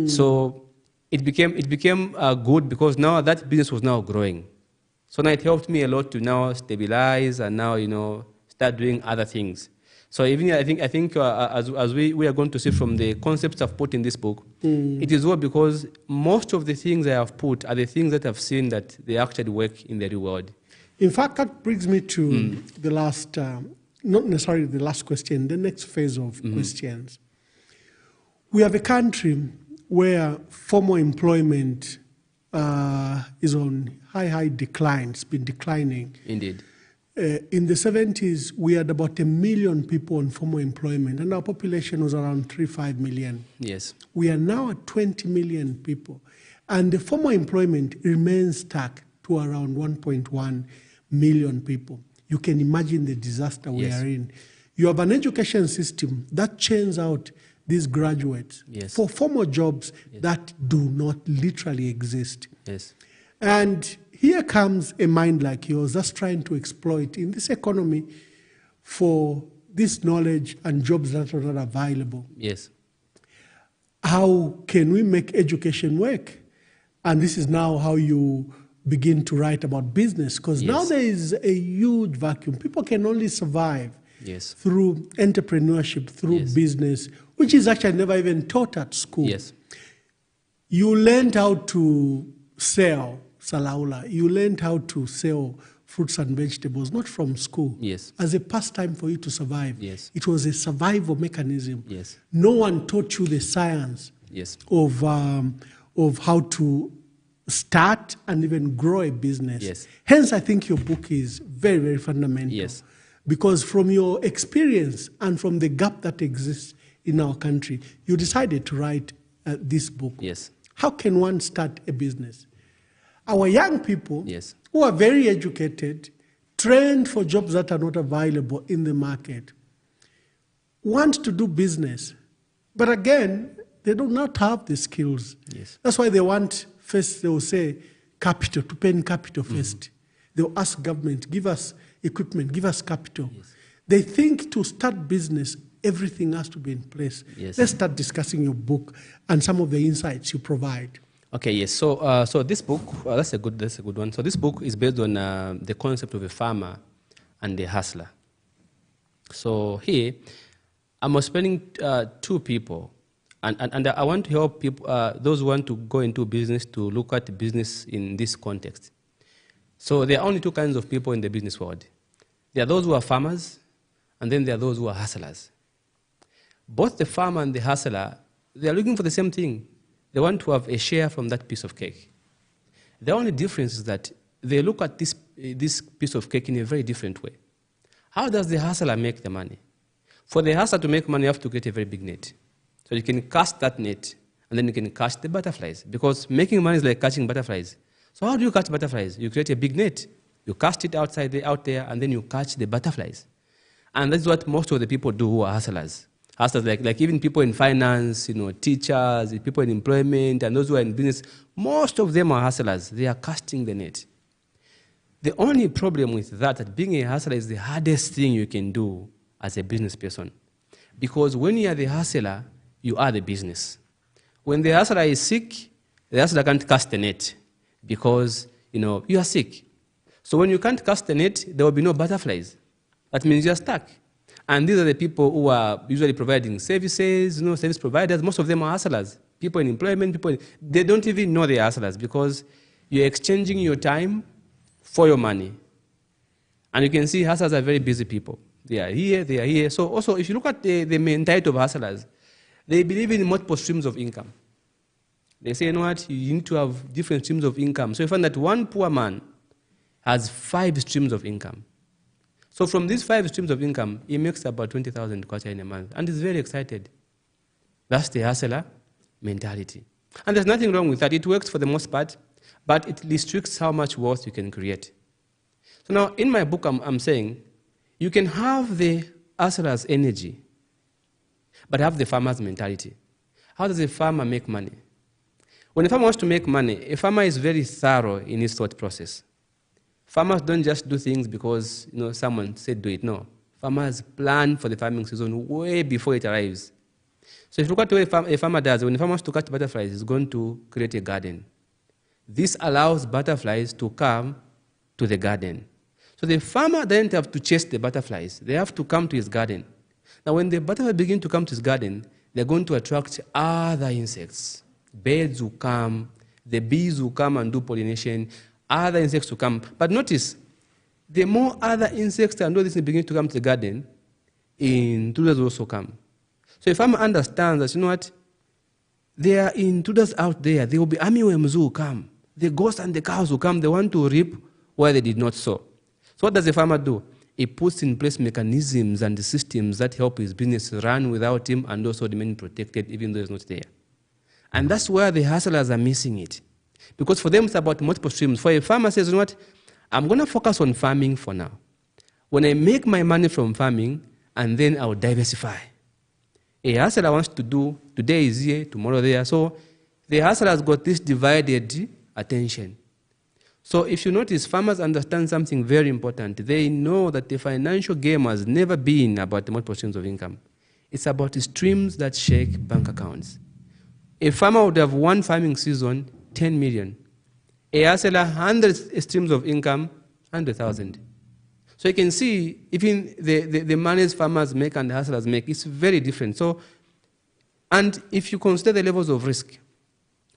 So it became good because now that business was now growing. So now it helped me a lot to now stabilize and now, start doing other things. So even I think as we are going to see from the concepts I've put in this book, it is well because most of the things I have put are the things that I've seen that they actually work in the real world. In fact, that brings me to the last, not necessarily the last question, the next phase of questions. We have a country where formal employment is on high decline. It's been declining. Indeed. In the 70s, we had about 1 million people on formal employment, and our population was around 3-5 million. Yes. We are now at 20 million people, and the formal employment remains stuck to around 1.1 million people. You can imagine the disaster we are in. You have an education system that churns out these graduates for formal jobs that do not literally exist. Yes. And here comes a mind like yours that's trying to exploit in this economy for this knowledge and jobs that are not available. Yes. How can we make education work? And this is now how you begin to write about business, because now there is a huge vacuum. People can only survive through entrepreneurship, through business, which is actually never even taught at school. Yes. You learned how to sell salaula. You learned how to sell fruits and vegetables, not from school. Yes. As a pastime for you to survive. Yes. It was a survival mechanism. Yes. No one taught you the science of how to start and even grow a business. Yes. Hence, I think your book is very, very fundamental. Yes. Because from your experience and from the gap that exists in our country, you decided to write this book. Yes. How can one start a business? Our young people who are very educated, trained for jobs that are not available in the market, want to do business. But again, they do not have the skills. Yes. That's why they want, first they will say, capital, to pay in capital first. They'll ask government, give us equipment, give us capital. Yes. They think to start business, everything has to be in place. Yes. Let's start discussing your book and some of the insights you provide. Okay, yes. So this book, that's a good one. So this book is based on the concept of a farmer and a hustler. So here, I'm explaining two people, and I want to help people, those who want to go into business, to look at business in this context. So there are only two kinds of people in the business world. There are those who are farmers, and then there are those who are hustlers. Both the farmer and the hustler, they are looking for the same thing. They want to have a share from that piece of cake. The only difference is that they look at this piece of cake in a very different way. How does the hustler make the money? For the hustler to make money, you have to get a very big net. So you can cast that net, and then you can catch the butterflies, because making money is like catching butterflies. So how do you catch butterflies? You create a big net. You cast it out there, and then you catch the butterflies. And that's what most of the people do who are hustlers. Hustlers, like even people in finance, teachers, people in employment, and those who are in business, most of them are hustlers. They are casting the net. The only problem with that being a hustler is the hardest thing you can do as a business person. Because when you are the hustler, you are the business. When the hustler is sick, the hustler can't cast the net because, you are sick. So when you can't cast the net, there will be no butterflies. That means you are stuck. And these are the people who are usually providing services, service providers. Most of them are hustlers. People in employment, they don't even know they are hustlers because you're exchanging your time for your money. And you can see hustlers are very busy people. They are here. So also, if you look at the mentality of hustlers, they believe in multiple streams of income. They say, you need to have different streams of income. So you find that one poor man has 5 streams of income. So from these 5 streams of income, he makes about 20,000 kwacha in a month, and he's very excited. That's the hustler mentality. And there's nothing wrong with that. It works for the most part, but it restricts how much wealth you can create. So now, in my book, I'm saying, you can have the hustler's energy, but have the farmer's mentality. How does a farmer make money? When a farmer wants to make money, a farmer is very thorough in his thought process. Farmers don't just do things because someone said do it. No. Farmers plan for the farming season way before it arrives. So if you look at what a farmer does, when a farmer wants to catch butterflies, he's going to create a garden. This allows butterflies to come to the garden. So the farmer doesn't have to chase the butterflies. They have to come to his garden. Now when the butterflies begin to come to his garden, they're going to attract other insects. Birds will come, the bees will come and do pollination, other insects will come. But notice, the more other insects and all these things begin to come to the garden, intruders will also come. So if farmer understands that, you know what, there are intruders out there, there will be armyworms who will come. The goats and the cows will come, they want to reap where they did not sow. So what does the farmer do? He puts in place mechanisms and the systems that help his business run without him and also remain protected even though he's not there. And that's where the hustlers are missing it. Because for them, it's about multiple streams. For a farmer says, you know what, I'm going to focus on farming for now. When I make my money from farming, and then I'll diversify. A hustler wants to do, today is here, tomorrow there. So the hustler has got this divided attention. So if you notice, farmers understand something very important. They know that the financial game has never been about the multiple streams of income. It's about the streams that shake bank accounts. A farmer would have one farming season, 10 million. A hustler, 100 streams of income, 100,000. So you can see, even the money farmers make and the hustlers make, it's very different. So, and if you consider the levels of risk,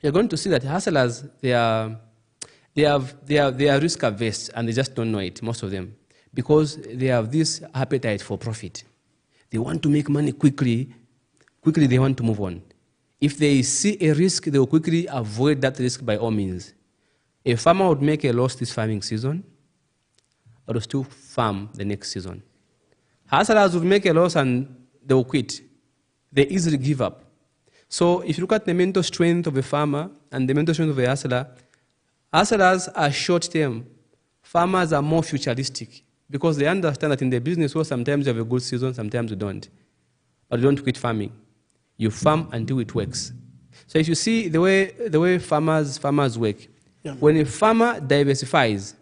you're going to see that hustlers, they are risk averse and they just don't know it, most of them, because they have this appetite for profit. They want to make money quickly they want to move on. If they see a risk, they will quickly avoid that risk by all means. A farmer would make a loss this farming season, but will still farm the next season. Hustlers would make a loss and they will quit. They easily give up. So if you look at the mental strength of a farmer and the mental strength of a hustler, hustlers are short-term. Farmers are more futuristic because they understand that in the business world, sometimes you have a good season, sometimes you don't. But you don't quit farming. You farm until it works. So if you see the way farmers work, yeah. When a farmer diversifies,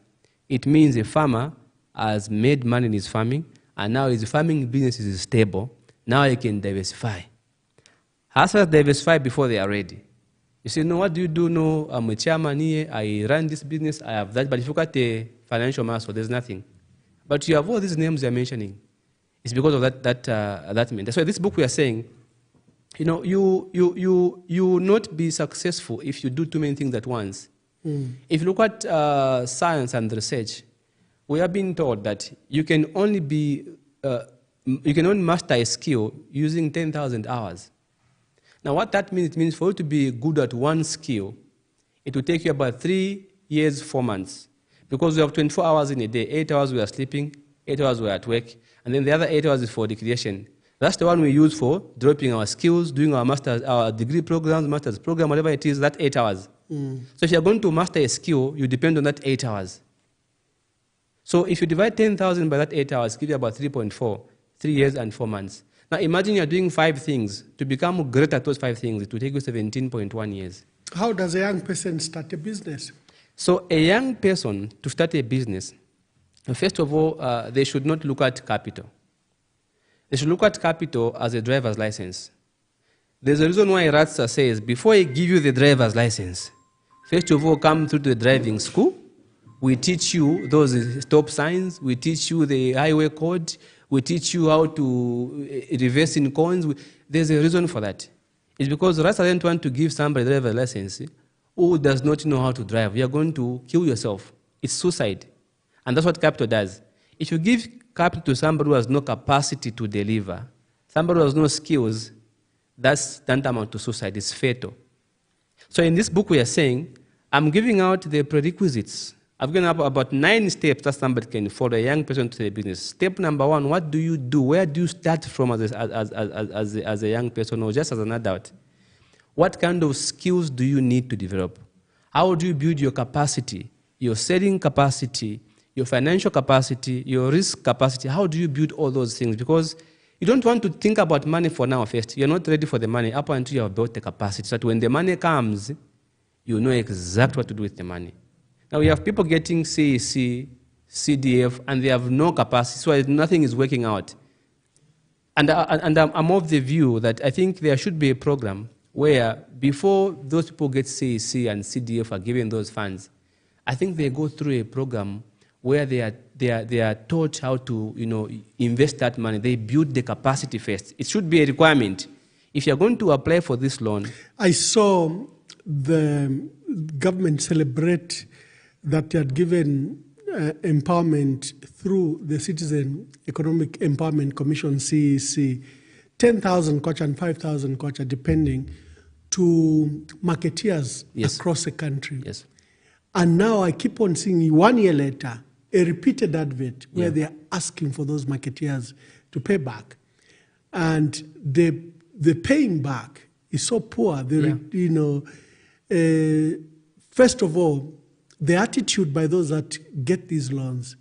it means a farmer has made money in his farming, and now his farming business is stable. Now he can diversify. Hustlers diversify before they are ready. You say, no, what do you do? No, I'm a chairman here, I run this business, I have that. But if you look at the financial muscle, there's nothing. But you have all these names you're mentioning. It's because of that mean. That's why this book we are saying, you know, you will not be successful if you do too many things at once. If you look at science and research, we have been told that you can only master a skill using 10,000 hours. Now what that means, it means for you to be good at one skill, it will take you about 3 years, 4 months. Because we have 24 hours in a day, 8 hours we are sleeping, 8 hours we are at work, and then the other 8 hours is for recreation. That's the one we use for developing our skills, doing our degree programs, master's program, whatever it is, that 8 hours. So if you're going to master a skill, you depend on that 8 hours. So if you divide 10,000 by that 8 hours, give you about 3.4, 3 years and 4 months. Now imagine you're doing 5 things. To become great at those 5 things, it will take you 17.1 years. How does a young person start a business? So a young person, to start a business, first of all, they should not look at capital. They should look at capital as a driver's license. There's a reason why Ratsa says, before I give you the driver's license, first of all, come through the driving school. We teach you those stop signs. We teach you the highway code. We teach you how to reverse in cones. There's a reason for that. It's because Ratsa doesn't want to give somebody a driver's license who does not know how to drive. You're going to kill yourself. It's suicide. And that's what capital does. If you give capital to somebody who has no capacity to deliver, somebody who has no skills, that's tantamount to suicide. It's fatal. So in this book we are saying, I'm giving out the prerequisites. I've given up about 9 steps that somebody can follow, a young person to the business. Step number 1, what do you do? Where do you start from as a young person or just as an adult? What kind of skills do you need to develop? How do you build your capacity, your selling capacity, your financial capacity, your risk capacity? How do you build all those things? Because you don't want to think about money for now first. You're not ready for the money up until you have built the capacity. So that when the money comes, you know exactly what to do with the money. Now we have people getting CEC, CDF, and they have no capacity, so nothing is working out. And I'm of the view that I think there should be a program where before those people get CEC and CDF are given those funds, I think they go through a program where they are taught how to, invest that money. They build the capacity first. It should be a requirement. If you're going to apply for this loan. I saw the government celebrate that they had given empowerment through the Citizen Economic Empowerment Commission, CEC, 10,000 kwacha and 5,000 kwacha, depending, to marketeers across the country. Yes. And now I keep on seeing 1 year later, a repeated advert where they are asking for those marketeers to pay back. And the paying back is so poor. First of all, the attitude by those that get these loans,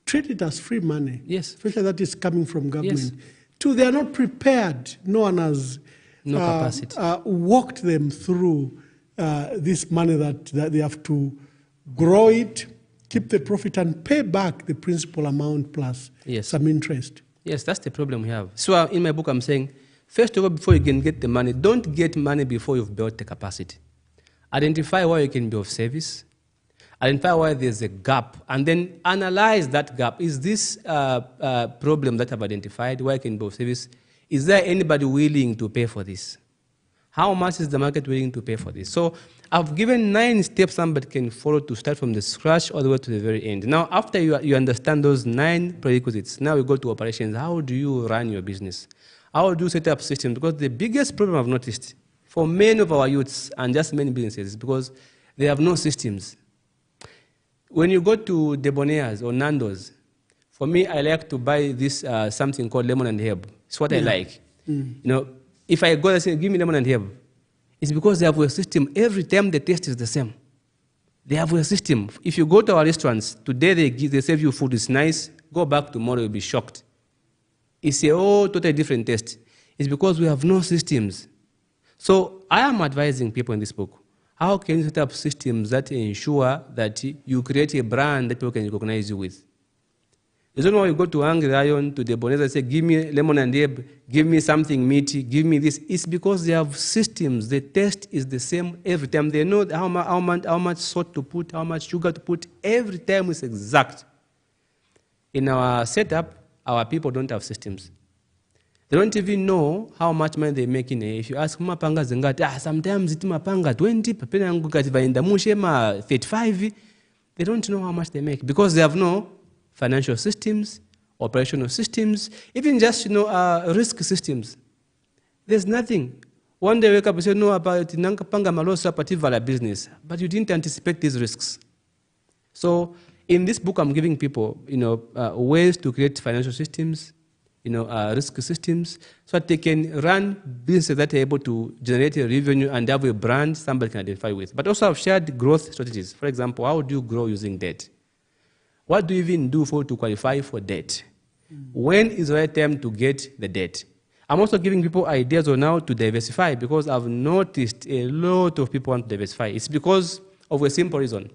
treat it as free money. Yes. Especially that is coming from government. Yes. Two, they are not prepared. No one has capacity. Walked them through this money that they have to grow it, keep the profit, and pay back the principal amount plus some interest. Yes, that's the problem we have. So in my book, I'm saying, first of all, before you can get the money, don't get money before you've built the capacity. Identify where you can be of service. Identify where there's a gap, and then analyze that gap. Is this problem that I've identified, where I can be of service, is there anybody willing to pay for this? How much is the market willing to pay for this? So I've given 9 steps somebody can follow to start from the scratch all the way to the very end. Now, after you understand those 9 prerequisites, now we go to operations. How do you run your business? How do you set up systems? Because the biggest problem I've noticed for many of our youths and just many businesses is because they have no systems. When you go to Debonairs or Nando's, for me, I like to buy this something called lemon and herb. It's what I like. If I go and say, give me lemon and herb, it's because they have a system. Every time the taste is the same. They have a system. If you go to our restaurants, today they serve you food, it's nice. Go back tomorrow, you'll be shocked. It's a totally different taste. It's because we have no systems. So I am advising people in this book, how can you set up systems that ensure that you create a brand that people can recognize you with? There's no way you go to Angry Lion, to the Bonesa, and say, give me lemon and herb, give me something meaty, give me this. It's because they have systems. The taste is the same every time. They know how much salt to put, how much sugar to put. Every time is exact. In our setup, our people don't have systems. They don't even know how much money they make in a. If you ask mapanga zengati, sometimes it mapanga 20, papena yangu kativa inda mushema 35. They don't know how much they make because they have no financial systems, operational systems, even just risk systems. There's nothing. One day wake up and say, no, about panga malosa pativala business, but you didn't anticipate these risks. So in this book, I'm giving people ways to create financial systems, risk systems, so that they can run businesses that are able to generate a revenue and have a brand somebody can identify with. But also I've shared growth strategies. For example, how do you grow using debt? What do you even do to qualify for debt? When is the right time to get the debt? I'm also giving people ideas on how to diversify because I've noticed a lot of people want to diversify. It's because of a simple reason.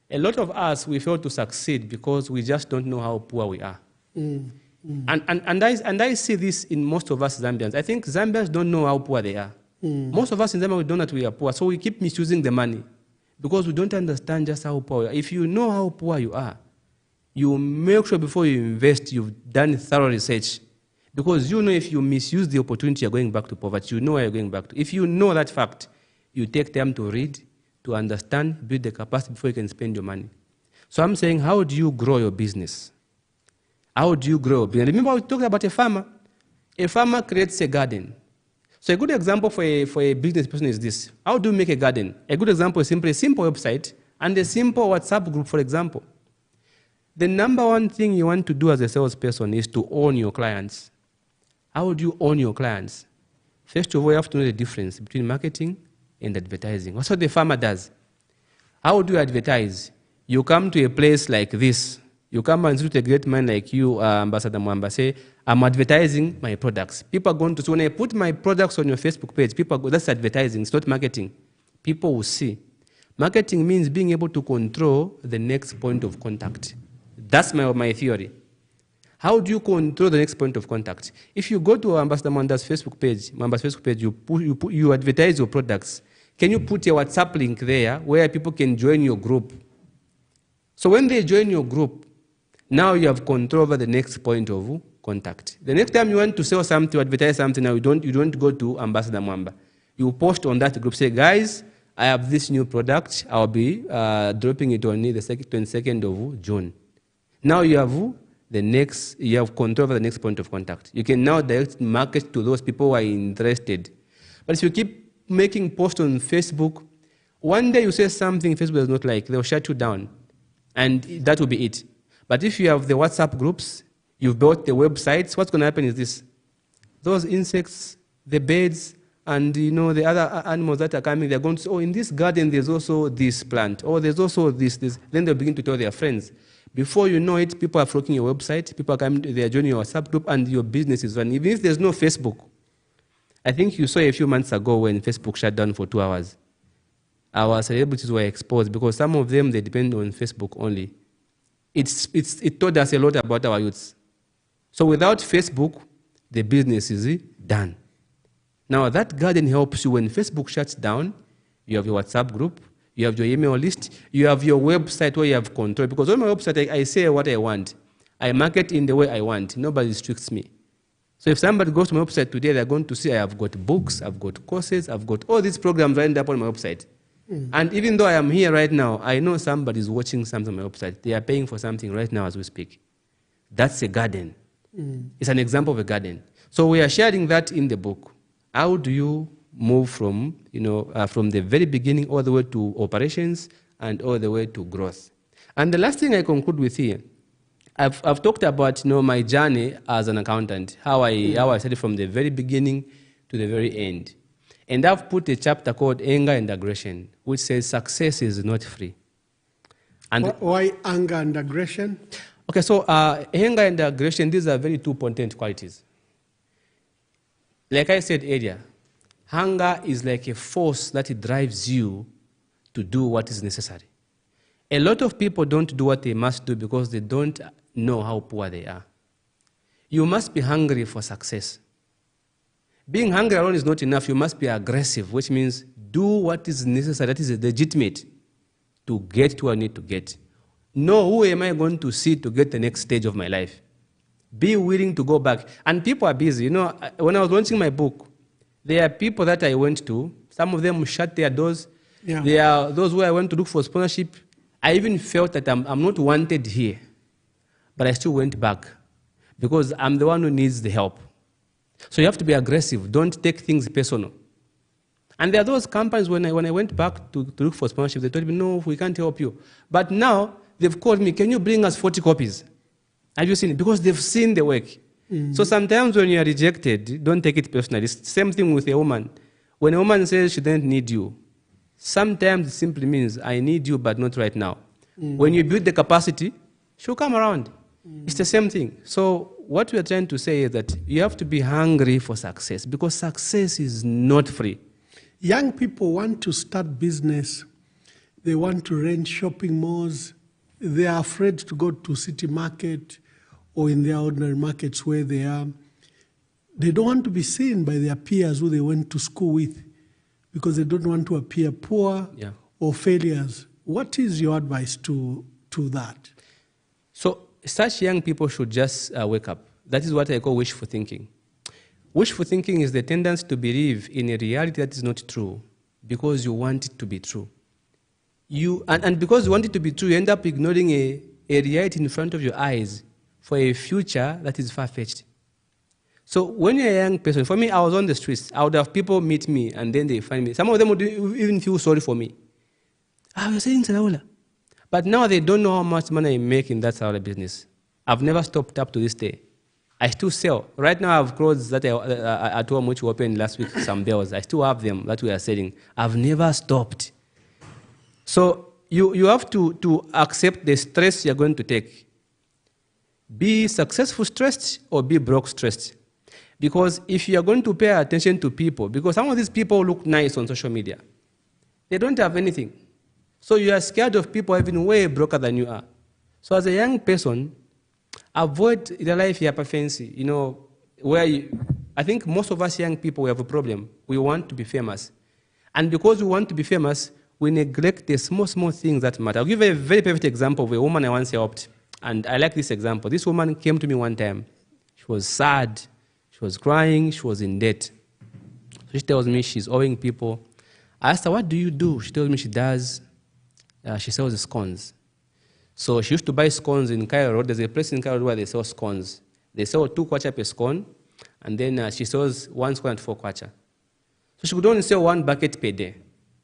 A lot of us, we fail to succeed because we just don't know how poor we are. And I see this in most of us Zambians. I think Zambians don't know how poor they are. Most of us in Zambia, we don't know that we are poor, so we keep misusing the money because we don't understand just how poor we are. If you know how poor you are, you make sure before you invest, you've done thorough research. Because you know if you misuse the opportunity, you're going back to poverty. You know where you're going back to. If you know that fact, you take time to read, to understand, build the capacity before you can spend your money. So I'm saying, how do you grow your business? How do you grow your business? Remember we talked about a farmer. A farmer creates a garden. So a good example for a business person is this. How do you make a garden? A good example is simply a simple website and a simple WhatsApp group, for example. The number one thing you want to do as a salesperson is to own your clients. How do you own your clients? First of all, you have to know the difference between marketing and advertising. That's what the farmer does. How do you advertise? You come to a place like this. You come and to a great man like you, Ambassador Mwamba, say, I'm advertising my products. People are going to see, when I put my products on your Facebook page, people go, that's advertising, it's not marketing. People will see. Marketing means being able to control the next point of contact. That's my theory. How do you control the next point of contact? If you go to Ambassador Mwanda's Facebook page, you advertise your products. Can you put a WhatsApp link there where people can join your group? So when they join your group, now you have control over the next point of contact. The next time you want to sell something, advertise something, now you don't go to Ambassador Mwamba. You post on that group, say, guys, I have this new product. I'll be dropping it on the 22nd of June. Now you have control over the next point of contact. You can now direct market to those people who are interested. But if you keep making posts on Facebook, one day you say something Facebook does not like, they'll shut you down. And that will be it. But if you have the WhatsApp groups, you've built the websites, what's going to happen is this. Those insects, the birds, and the other animals that are coming, they're going to say, oh, in this garden there's also this plant, or there's also this. Then they'll begin to tell their friends. Before you know it, people are flocking your website, people are coming, they are joining your WhatsApp group, and your business is running. Even if there's no Facebook. I think you saw a few months ago when Facebook shut down for 2 hours. Our celebrities were exposed because some of them, they depend on Facebook only. It told us a lot about our youths. So without Facebook, the business is done. Now that garden helps you when Facebook shuts down. You have your WhatsApp group, you have your email list, you have your website where you have control. Because on my website, I say what I want. I market in the way I want. Nobody restricts me. So if somebody goes to my website today, they're going to see I have got books, I've got courses, I've got all these programs lined up on my website. And even though I am here right now, I know somebody is watching something on my website. They are paying for something right now as we speak. That's a garden. It's an example of a garden. So we are sharing that in the book. How do you move from, from the very beginning all the way to operations and all the way to growth? And the last thing I conclude with here, I've talked about my journey as an accountant, how I started from the very beginning to the very end. And I've put a chapter called Anger and Aggression, which says success is not free. And why anger and aggression? Okay, so anger and aggression, these are very two potent qualities. Like I said earlier, hunger is like a force that drives you to do what is necessary. A lot of people don't do what they must do because they don't know how poor they are. You must be hungry for success. Being hungry alone is not enough. You must be aggressive, which means do what is necessary, that is legitimate, to get to where I need to get. Know who am I going to see to get the next stage of my life. Be willing to go back. And people are busy. When I was launching my book, there are people that I went to. Some of them shut their doors. Yeah. There are those who I went to look for sponsorship. I even felt that I'm not wanted here. But I still went back because I'm the one who needs the help. So you have to be aggressive. Don't take things personal. And there are those companies, when I went back to look for sponsorship, they told me, no, we can't help you. But now they've called me, can you bring us 40 copies? Have you seen it? Because they've seen the work. So sometimes when you are rejected, don't take it personally. It's the same thing with a woman. When a woman says she doesn't need you, sometimes it simply means I need you, but not right now. When you build the capacity, she'll come around. It's the same thing. So what we are trying to say is that you have to be hungry for success because success is not free. Young people want to start business. They want to rent shopping malls. They are afraid to go to city market or in their ordinary markets where they are. They don't want to be seen by their peers who they went to school with because they don't want to appear poor or failures. What is your advice to that? So such young people should just wake up. That is what I call wishful thinking. Wishful thinking is the tendency to believe in a reality that is not true because you want it to be true. And because you want it to be true, you end up ignoring a reality in front of your eyes for a future that is far-fetched. So when you're a young person, for me, I was on the streets. I would have people meet me and then they find me. Some of them would even feel sorry for me. You're selling Saraula. But now they don't know how much money I make in that Saraula business. I've never stopped up to this day. I still sell. Right now I have clothes that at home which we opened last week, some bells. I still have them that we are selling. I've never stopped. So you have to accept the stress you're going to take. Be successful stressed or be broke stressed. Because if you are going to pay attention to people, because some of these people look nice on social media, they don't have anything. So you are scared of people even way broker than you are. So as a young person, avoid the life you are fancy. I think most of us young people, we have a problem. We want to be famous. And because we want to be famous, we neglect the small, small things that matter. I'll give a very perfect example of a woman I once helped. And I like this example. This woman came to me one time. She was sad. She was crying. She was in debt. So she tells me she's owing people. I asked her, what do you do? She tells me she does. She sells scones. So she used to buy scones in Cairo Road. There's a place in Cairo Road where they sell scones. They sell 2 kwacha per scone, and then she sells 1 scone at 4 kwacha. So she could only sell 1 bucket per day.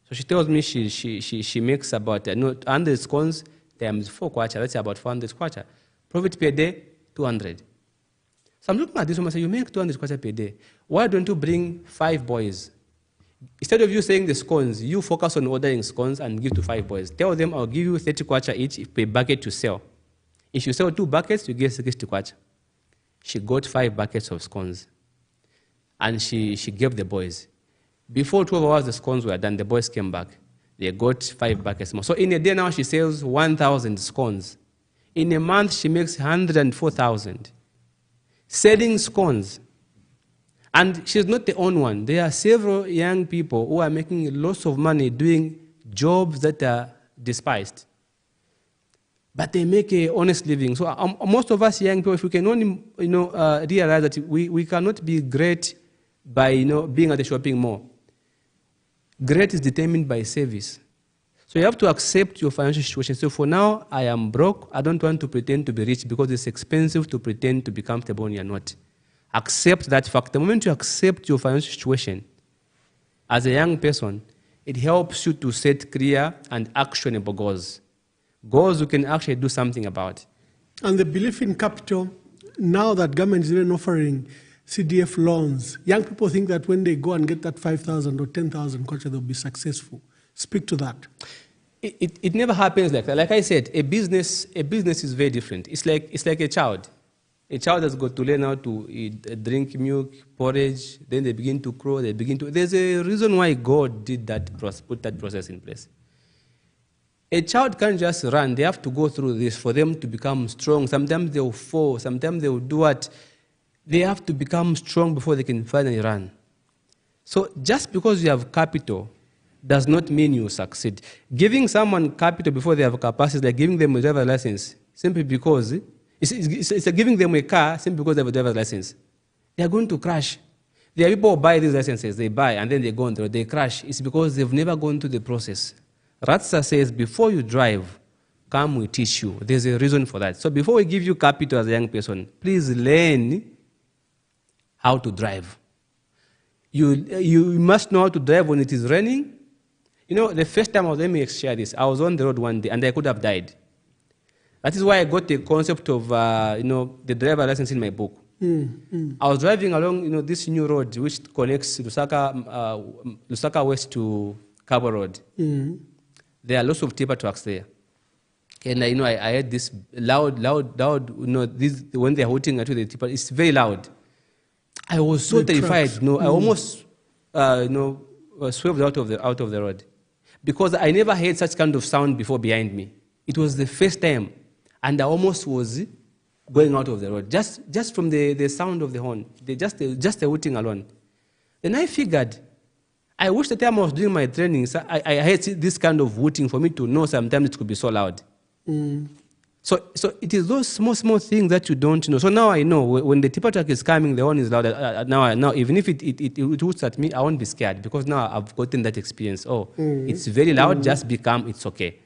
So she tells me she makes about 100 scones times 4 kwacha. That's about 400 kwacha. Profit per day, 200. So I'm looking at this woman and say, you make 200 kwacha per day. Why don't you bring 5 boys? Instead of you saying the scones, you focus on ordering scones and give to 5 boys. Tell them, I'll give you 30 kwacha each per bucket to sell. If you sell 2 buckets, you get 60 kwacha. She got 5 buckets of scones. And she gave the boys. Before 12 hours, the scones were done. The boys came back. They got 5 buckets more. So in a day now, she sells 1,000 scones. In a month, she makes 104,000. Selling scones. And she's not the only one. There are several young people who are making lots of money doing jobs that are despised. But they make an honest living. So most of us young people, if we can only realize that we cannot be great by being at the shopping mall. Great is determined by service. So you have to accept your financial situation. So for now, I am broke. I don't want to pretend to be rich because it's expensive to pretend to be comfortable when you're not. Accept that fact. The moment you accept your financial situation, as a young person, it helps you to set clear and actionable goals. Goals you can actually do something about. And the belief in capital, now that government is even offering CDF loans, young people think that when they go and get that 5,000 or 10,000 kwacha, they'll be successful. Speak to that. It never happens like that. Like I said, a business is very different. It's like a child. A child has got to learn how to eat, drink milk, porridge, then they begin to grow, there's a reason why God did that, put that process in place. A child can't just run. They have to go through this for them to become strong. Sometimes they'll fall. Sometimes they'll do what? They have to become strong before they can finally run. So just because you have capital does not mean you succeed. Giving someone capital before they have capacity is like giving them a driver's license simply because it's like giving them a car simply because they have a driver's license. They are going to crash. There are people who buy these licenses. They buy and then they go on the road. They crash. It's because they've never gone through the process. Ratsa says, before you drive, come we teach you. There's a reason for that. So before we give you capital as a young person, please learn how to drive. You must know how to drive when it is raining. The first time let me share this. I was on the road one day and I could have died. That is why I got the concept of, the driver license in my book. I was driving along, this new road which connects Lusaka West to Cabo Road. There are lots of tipper trucks there. And I heard this loud, this, when they're hooting at the tipper, it's very loud. I was so terrified. I almost, swerved out of the road. Because I never heard such kind of sound before behind me. It was the first time. And I almost was going out of the road. Just from the sound of the horn. Just the hooting alone. Then I figured, I wish the time I was doing my training, so I had this kind of hooting for me to know sometimes it could be so loud. So it is those small things that you don't know. So now I know when the tipper truck is coming, the horn is loud. Now even if it hoots at me, I won't be scared because now I've gotten that experience. It's very loud, just be calm, it's okay.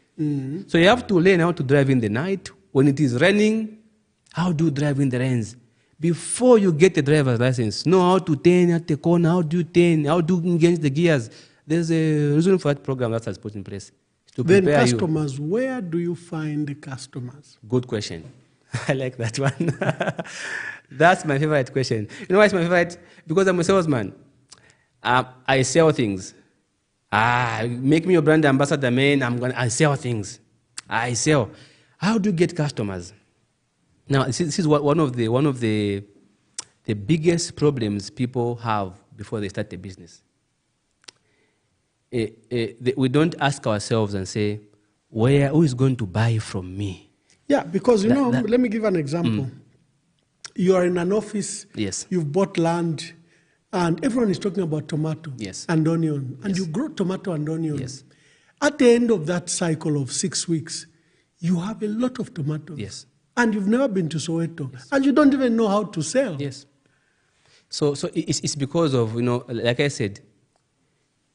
So you have to learn how to drive in the night. When it is raining, how do you drive in the rains? Before you get the driver's license, know how to turn at the corner, how do you turn, how do you engage the gears. There's a reason for that program that has put in place. Then customers, where do you find the customers? Good question. I like that one. That's my favorite question. You know why it's my favorite? Because I'm a salesman. I sell things. Make me your brand ambassador, man. I sell things. I sell. How do you get customers? Now, this is one of the biggest problems people have before they start a business. We don't ask ourselves and say, who is going to buy from me? Yeah, because, let me give an example. You are in an office, yes. You've bought land, and everyone is talking about tomato yes. and onion, and yes. you grow tomato and onion. Yes. At the end of that cycle of 6 weeks, you have a lot of tomatoes. Yes. And you've never been to Soweto. Yes. And you don't even know how to sell. Yes. So it's because of, like I said,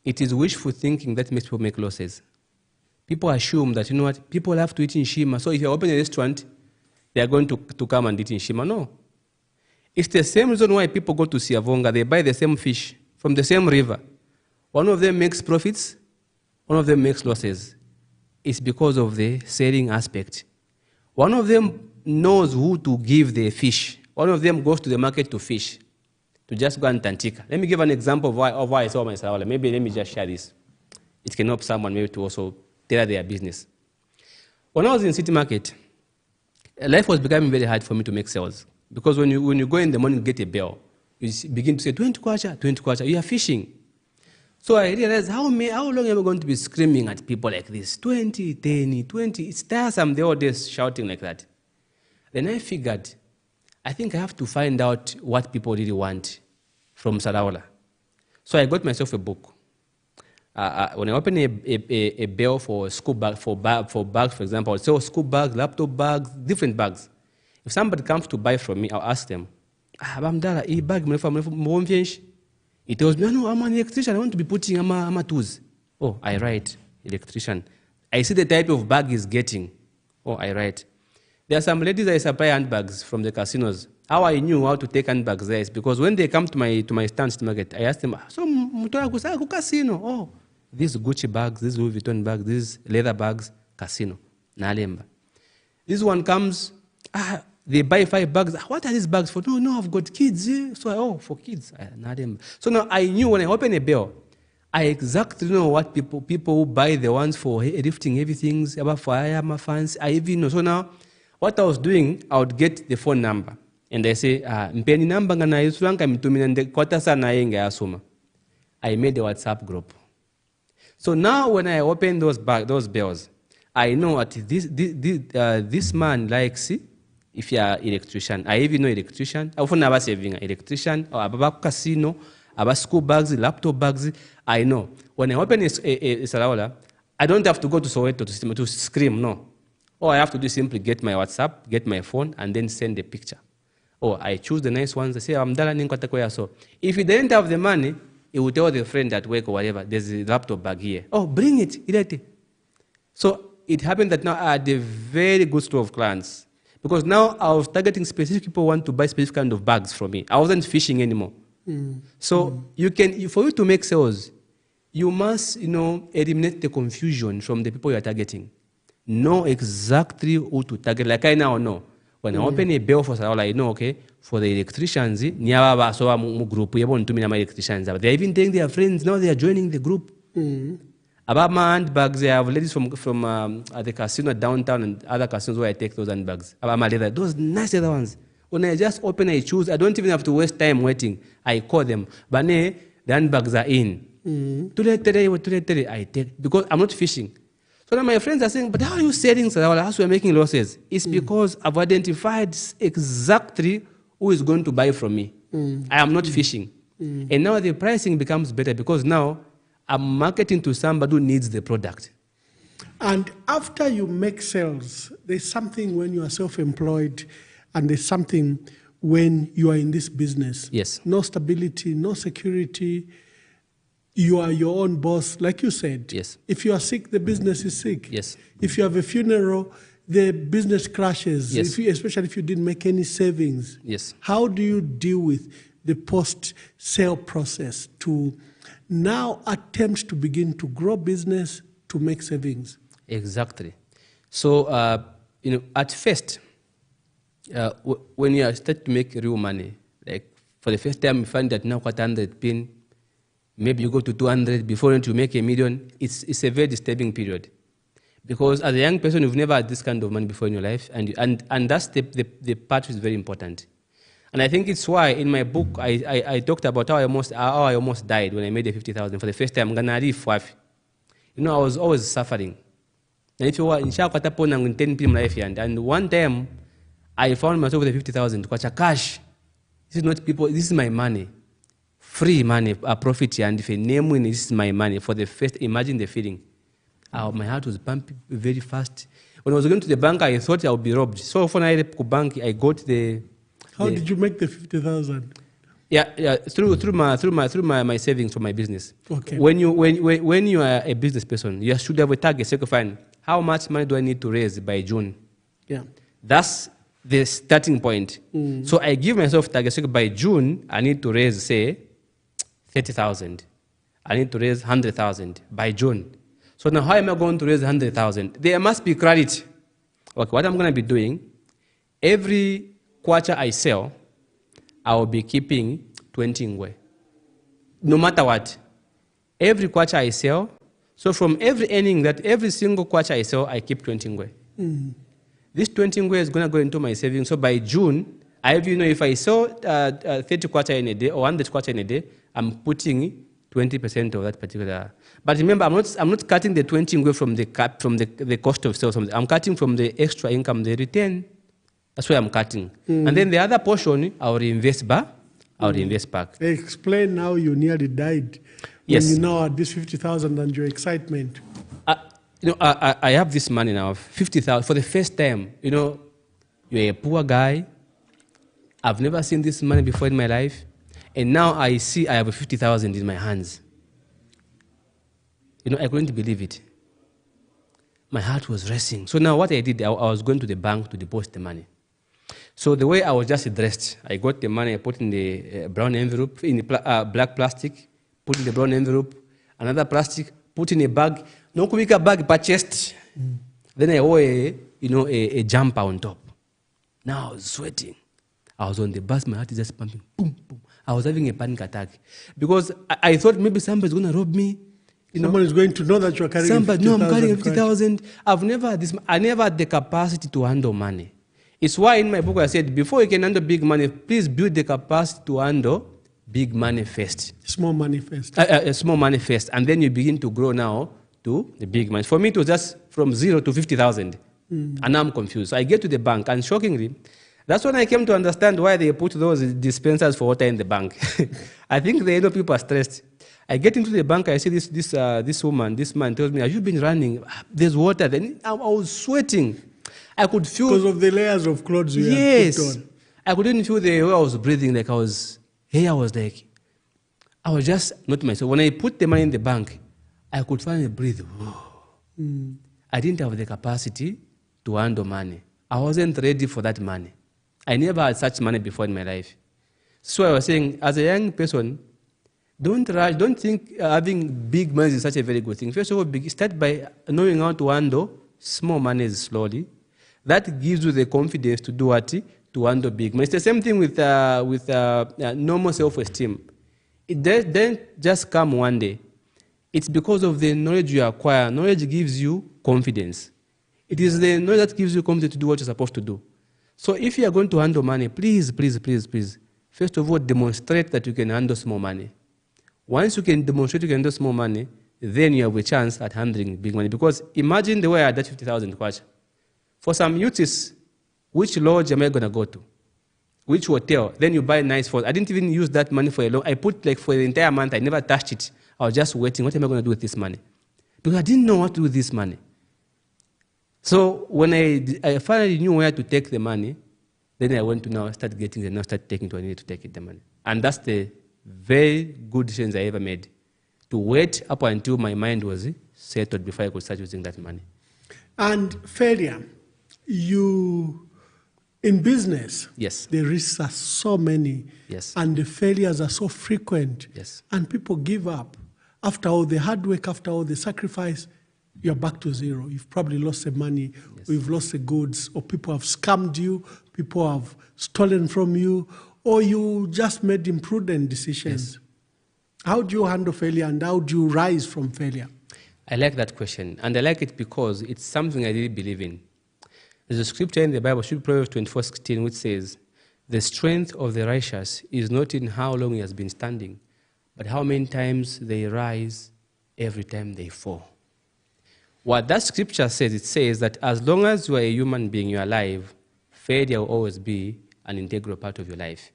it is wishful thinking that makes people make losses. People assume that, people have to eat in Shima. So if you open a restaurant, they are going to come and eat in Shima. No. It's the same reason why people go to Siavonga. They buy the same fish from the same river. One of them makes profits, one of them makes losses. It's because of the selling aspect. One of them knows who to give the fish. One of them goes to the market to fish, to just go and tantika. Let me give an example of why I saw my salawala. Maybe let me just share this. It can help someone maybe to also tailor their business. When I was in city market, life was becoming very hard for me to make sales. Because when you go in the morning, get a bell, you begin to say, 20 kwacha, you are fishing. So I realized, how long am I going to be screaming at people like this? 20, 10, 20. It's tiresome, they're all days shouting like that. Then I figured, I think I have to find out what people really want from Sarawala. So I got myself a book. When I open a bell for school bag, for bags, for example, I would sell school bags, laptop bags, different bags. If somebody comes to buy from me, I'll ask them, bag, he tells me, no, I'm an electrician. I want to be putting ama tools. Oh, I write, electrician. I see the type of bag he's getting. Oh, I write. There are some ladies that supply handbags from the casinos. How I knew how to take handbags there is because when they come to my stand to market, I ask them, so mutoa casino. Oh, these Gucci bags, these Louis Vuitton bags, these leather bags, casino. Nalemba. This one comes, they buy 5 bags. What are these bags for? No, I've got kids. So, for kids. So now I knew when I open a bell, I exactly know what people who buy the ones for lifting heavy things, about fire, my fans. I even know. So now, what I was doing, I would get the phone number. And they say, mpeni number nga na yusulanka mituminande kota sana yenga asuma. I made a WhatsApp group. So now when I open those bells, I know that this man likes it. If you are an electrician, I even know electrician. I often never saving an electrician or about casino, about school bags, laptop bags. I know. When I open a Sarawala, I don't have to go to Soweto to scream, no. All I have to do is simply get my WhatsApp, get my phone, and then send a picture. Or I choose the nice ones. I say, I'm dala ninkwatakoya so. If you didn't have the money, he will tell the friend at work or whatever, there's a laptop bag here. Oh, bring it. So it happened that now I had a very good store of clients. Because now I was targeting specific people who want to buy specific kind of bags from me. I wasn't fishing anymore. So for you to make sales, you must, eliminate the confusion from the people you are targeting. Know exactly who to target. Like I now know. When I open a bell for Sarawala, I know, okay, for the electricians, group, they're even telling their friends, now they are joining the group. About my handbags, they have ladies from the casino downtown and other casinos where I take those handbags. About my leather, those nice leather ones. When I just open, I choose. I don't even have to waste time waiting. I call them. But the handbags are in. I take because I'm not fishing. So now my friends are saying, but how are you selling Sarawala as we are making losses? It's because I've identified exactly who is going to buy from me. I am not fishing. And now the pricing becomes better because now I'm marketing to somebody who needs the product. And after you make sales, there's something when you are self-employed and there's something when you are in this business. Yes. No stability, no security. You are your own boss, like you said. Yes. If you are sick, the business is sick. Yes. If you have a funeral, the business crashes, yes. Especially if you didn't make any savings. Yes. How do you deal with the post-sale process to now attempt to begin to grow business, to make savings? Exactly. So, at first, when you start to make real money, like for the first time you find that now 100 pin, maybe you go to 200 before you make $1 million, it's a very disturbing period. Because as a young person, you've never had this kind of money before in your life, and that's the part which is very important. And I think it's why in my book I talked about how I almost died when I made the 50,000 for the first time. I was always suffering. And if you were in 10 people life, and one time I found myself with the 50,000 cash. This is not people. This is my money, free money, a profit, and if a name win, this is my money for the first. Imagine the feeling. My heart was pumping very fast. When I was going to the bank, I thought I would be robbed. So when I left the bank, I got the. How did you make the 50,000? Yeah, through my savings from my business. Okay. When you are a business person, you should have a target. Say, fine, how much money do I need to raise by June? Yeah. That's the starting point. So I give myself target. So by June, I need to raise, say, 30,000. I need to raise 100,000 by June. So now, how am I going to raise 100,000? There must be clarity. Okay, what I'm going to be doing, every quarter I sell, I will be keeping 20 ngwe. No matter what. Every quarter I sell, so from every earning that every single quarter I sell, I keep 20 ngwe. This 20 ngwe is going to go into my savings. So by June, if I sell 30 quarter in a day or 100 quarter in a day, I'm putting 20% of that particular. But remember, I'm not cutting the 20 ngwe from the cost of sales. I'm cutting from the extra income, the return. That's why I'm cutting. And then the other portion, I'll reinvest back. Explain how you nearly died. Yes. When you know this 50,000 and your excitement. I have this money now, 50,000 for the first time. You're a poor guy. I've never seen this money before in my life. And now I see I have 50,000 in my hands. I couldn't believe it. My heart was racing. So now what I did, I was going to the bank to deposit the money. So the way I was just dressed, I got the money, I put in the brown envelope, in the black plastic, put in the brown envelope, another plastic, put in a bag. No kumika bag purchased. Then I wore a jumper on top. Now I was sweating. I was on the bus, my heart is just pumping, boom, boom. I was having a panic attack because I thought maybe somebody's going to rob me. Someone is going to know that you are carrying 50,000. No, I'm carrying 50,000. I never had the capacity to handle money. It's why in my book I said, before you can handle big money, please build the capacity to handle big money first. Small money first. Small money first. And then you begin to grow now to the big money. For me, it was just from 0 to 50,000. And now I'm confused. So I get to the bank, and shockingly, that's when I came to understand why they put those dispensers for water in the bank. I think people are stressed. I get into the bank, I see this man tells me, have you been running? There's water. Then I was sweating. I could feel... Because of the layers of clothes you had put on. I couldn't feel the way I was breathing, I was just not myself. When I put the money in the bank, I could finally breathe. I didn't have the capacity to handle money. I wasn't ready for that money. I never had such money before in my life. So I was saying, as a young person, don't rush. Don't think having big money is such a very good thing. First of all, start by knowing how to handle small money slowly. That gives you the confidence to do what? To handle big money. It's the same thing with normal self-esteem. It doesn't just come one day. It's because of the knowledge you acquire. Knowledge gives you confidence. It is the knowledge that gives you confidence to do what you're supposed to do. So if you are going to handle money, please, first of all, demonstrate that you can handle small money. Once you can demonstrate you can handle small money, then you have a chance at handling big money. Because imagine the way I had that 50,000 kwacha. For some youths, which lodge am I going to go to? Which hotel? Then you buy nice food. I didn't even use that money for a long. I put for the entire month. I never touched it. I was just waiting. What am I going to do with this money? Because I didn't know what to do with this money. So when I finally knew where to take the money, then I went to now start getting it, now start taking it when I needed to take the money. And that's the very good decisions I ever made. To wait up until my mind was settled before I could start using that money. And failure. In business, yes, the risks are so many, yes, and the failures are so frequent, yes, and people give up. After all the hard work, after all the sacrifice, you're back to zero. You've probably lost the money, yes, or you've lost the goods, or people have scammed you, people have stolen from you, or you just made imprudent decisions. Yes. How do you handle failure, and how do you rise from failure? I like that question, and I like it because it's something I really believe in. There's a scripture in the Bible, Proverbs 24:16, which says, the strength of the righteous is not in how long he has been standing, but how many times they rise every time they fall. What that scripture says, it says that as long as you are a human being, you are alive, failure will always be an integral part of your life.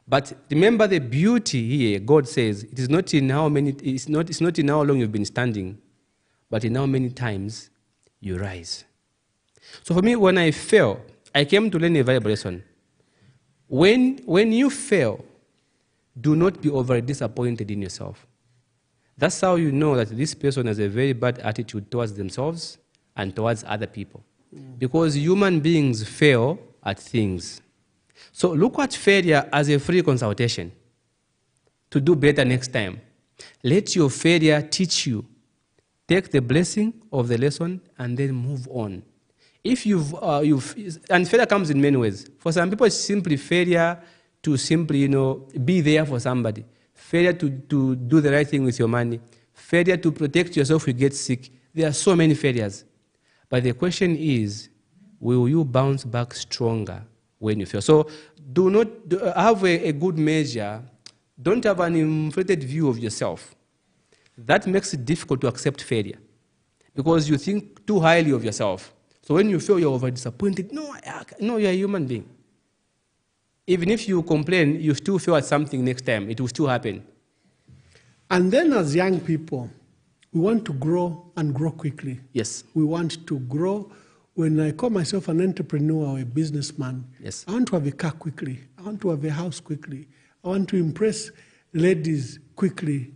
But remember the beauty here, God says, it's not in how long you've been standing, but but in how many times you rise. So for me, when I fail, I came to learn a valuable lesson. When you fail, do not be overly disappointed in yourself. That's how you know that this person has a very bad attitude towards themselves and towards other people. Because human beings fail at things. So look at failure as a free consultation to do better next time. Let your failure teach you. Take the blessing of the lesson and then move on. If and failure comes in many ways. For some people, it's simply failure to simply, be there for somebody. Failure to do the right thing with your money. Failure to protect yourself if you get sick. There are so many failures. But the question is, will you bounce back stronger when you fail? So do not have a good measure. Don't have an inflated view of yourself. That makes it difficult to accept failure because you think too highly of yourself. So when you fail, you're over disappointed. No, you're a human being. Even if you complain, you still fail at something next time. It will still happen. And then as young people, we want to grow and grow quickly. Yes. We want to grow. When I call myself an entrepreneur or a businessman, yes, I want to have a car quickly. I want to have a house quickly. I want to impress ladies quickly.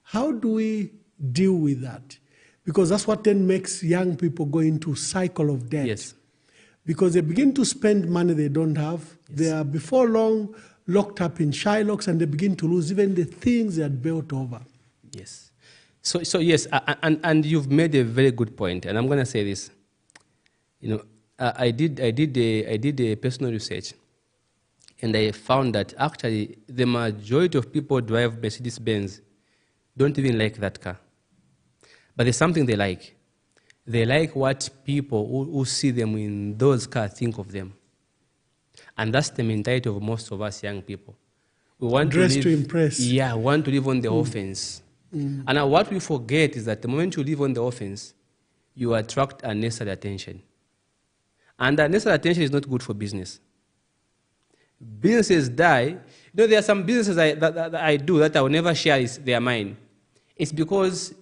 How do we deal with that? Because that's what then makes young people go into a cycle of debt. Yes. Because they begin to spend money they don't have. Yes. They are before long locked up in Shylocks and they begin to lose even the things they had built over. Yes. So yes, and you've made a very good point, and I'm going to say this. I did a personal research, and I found that actually the majority of people who drive Mercedes-Benz don't even like that car. But there's something they like. They like what people who see them in those cars think of them. And that's the mentality of most of us young people. We want Dress to live, to impress. Yeah, we want to live on the offense. And what we forget is that the moment you live on the offense, you attract unnecessary attention. And unnecessary attention is not good for business. Businesses die. There are some businesses that I do that I will never share their mind. It's because,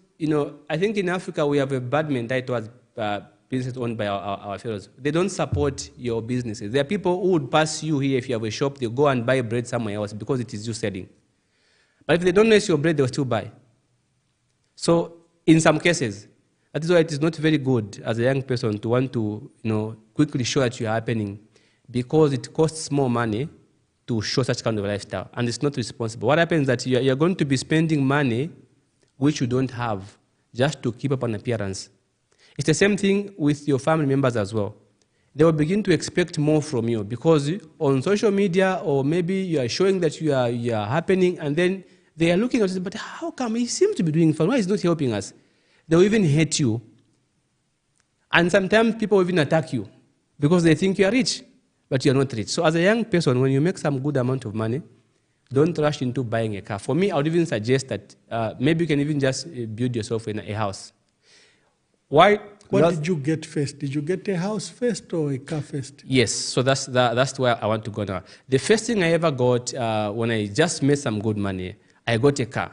I think in Africa we have a bad mentality towards businesses owned by our fellows. They don't support your businesses. There are people who would pass you here if you have a shop, they'll go and buy bread somewhere else because it is you selling. But if they don't know it's your bread, they'll still buy. So in some cases, that is why it is not very good as a young person to want to, quickly show that you're happening because it costs more money to show such kind of lifestyle, and it's not responsible. What happens is that you're going to be spending money which you don't have just to keep up an appearance. It's the same thing with your family members as well. They will begin to expect more from you because on social media or maybe you are showing that you are happening, and then they are looking at it, but how come he seems to be doing fine? Why is he not helping us? They will even hate you. And sometimes people will even attack you because they think you are rich, but you are not rich. So as a young person, when you make some good amount of money, don't rush into buying a car. For me, I would even suggest that maybe you can even just build yourself in a house. Why? What did you get first? Did you get a house first or a car first? Yes, so that's where I want to go now. The first thing I ever got when I just made some good money, I got a car.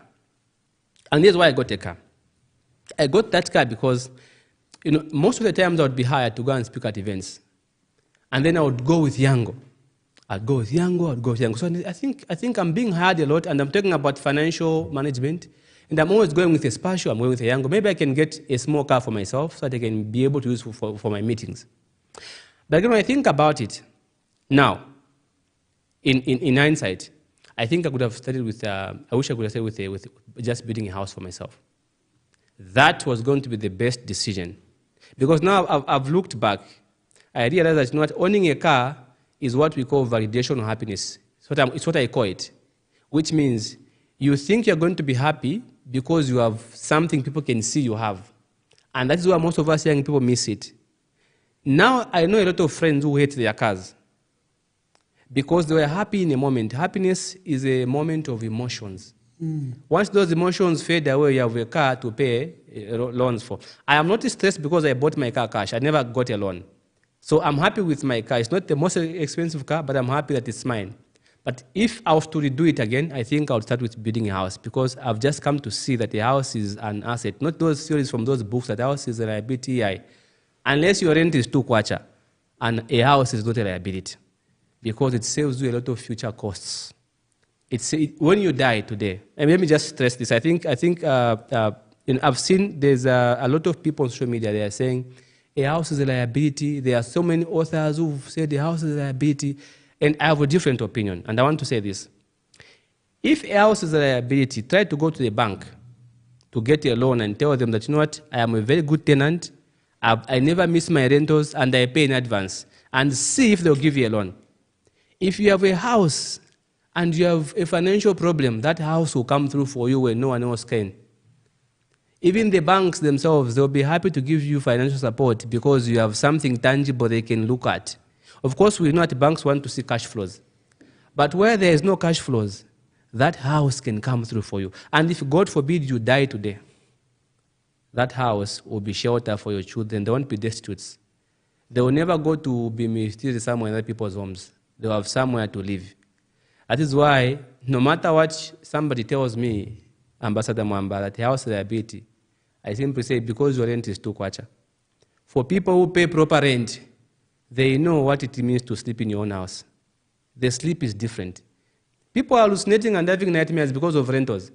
And here's why I got a car. I got that car because, most of the times I would be hired to go and speak at events. And then I would go with Yango. I'd go with Yango. So I think I'm being hired a lot, and I'm talking about financial management. And I'm always going with a Spatial, I'm going with a Yango. Maybe I can get a small car for myself so that I can be able to use for my meetings. But again, when I think about it, now, in hindsight, I think I could have started with, I wish I could have started with just building a house for myself. That was going to be the best decision. Because now I've looked back, I realized that owning a car is what we call validation of happiness. It's what I call it, which means you think you're going to be happy because you have something people can see you have. And that is why most of us young people miss it. Now I know a lot of friends who hate their cars because they were happy in a moment. Happiness is a moment of emotions. Once those emotions fade away, you have a car to pay loans for. I am not stressed because I bought my car cash. I never got a loan. So I'm happy with my car. It's not the most expensive car, but I'm happy that it's mine. But if I was to redo it again, I think I would start with building a house, because I've just come to see that a house is an asset. Not those theories from those books that a house is a liability. Unless your rent is 2 kwacha, and a house is not a liability, because it saves you a lot of future costs. When you die today, and let me just stress this. I think I've seen there's a lot of people on social media, they are saying a house is a liability. There are so many authors who've said the house is a liability. And I have a different opinion, and I want to say this. If a house is a liability, try to go to the bank to get a loan and tell them that, you know what, I am a very good tenant, I never miss my rentals, and I pay in advance, and see if they'll give you a loan. If you have a house and you have a financial problem, that house will come through for you when no one else can. Even the banks themselves, they'll be happy to give you financial support because you have something tangible they can look at. Of course, we know that banks want to see cash flows. But where there is no cash flows, that house can come through for you. And if, God forbid, you die today, that house will be shelter for your children. They won't be destitute. They will never go to be mistreated somewhere in other people's homes. They will have somewhere to live. That is why, no matter what somebody tells me, Ambassador Mwamba, that house liability, I simply say, because your rent is 2 kwacha. For people who pay proper rent, they know what it means to sleep in your own house. The sleep is different. People are hallucinating and having nightmares because of rentals.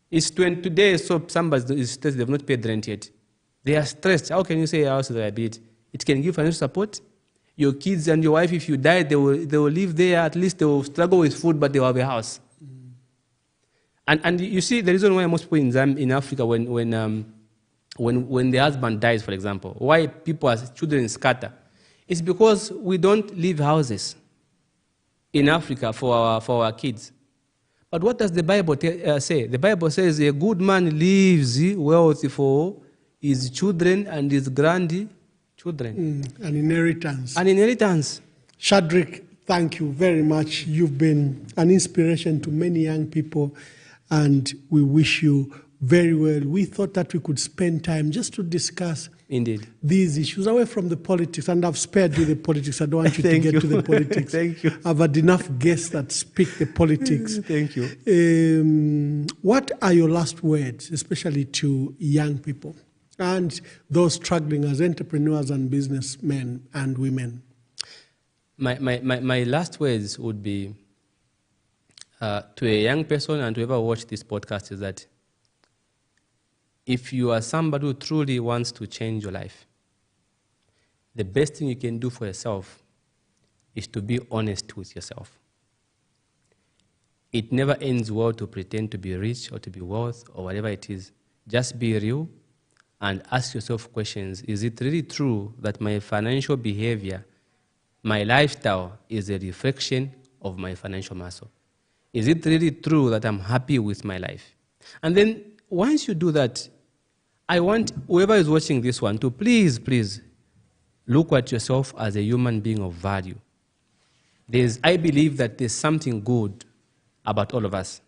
It's today, so somebody is stressed, they've not paid rent yet. They are stressed. How can you say a house is a liability? It can give financial support. Your kids and your wife, if you die, they will live there. At least they will struggle with food, but they will have a house. And you see, the reason why most people in Africa, when the husband dies, for example, why people as children scatter, it's because we don't leave houses in Africa for our kids. But what does the Bible say? The Bible says a good man leaves wealth for his children and his grandchildren. An inheritance. An inheritance. Shadrick, thank you very much. You've been an inspiration to many young people, and we wish you very well. We thought that we could spend time just to discuss these issues away from the politics, and I've spared you the politics. I don't want you to get to the politics. Thank you. I've had enough guests that speak the politics. Thank you. What are your last words, especially to young people and those struggling as entrepreneurs and businessmen and women? My last words would be to a young person and whoever watch this podcast is that if you are somebody who truly wants to change your life, the best thing you can do for yourself is to be honest with yourself. It never ends well to pretend to be rich or to be wealth or whatever it is. Just be real and ask yourself questions. Is it really true that my financial behavior, my lifestyle is a reflection of my financial muscle? Is it really true that I'm happy with my life? And then once you do that, I want whoever is watching this one to please look at yourself as a human being of value. I believe that there's something good about all of us.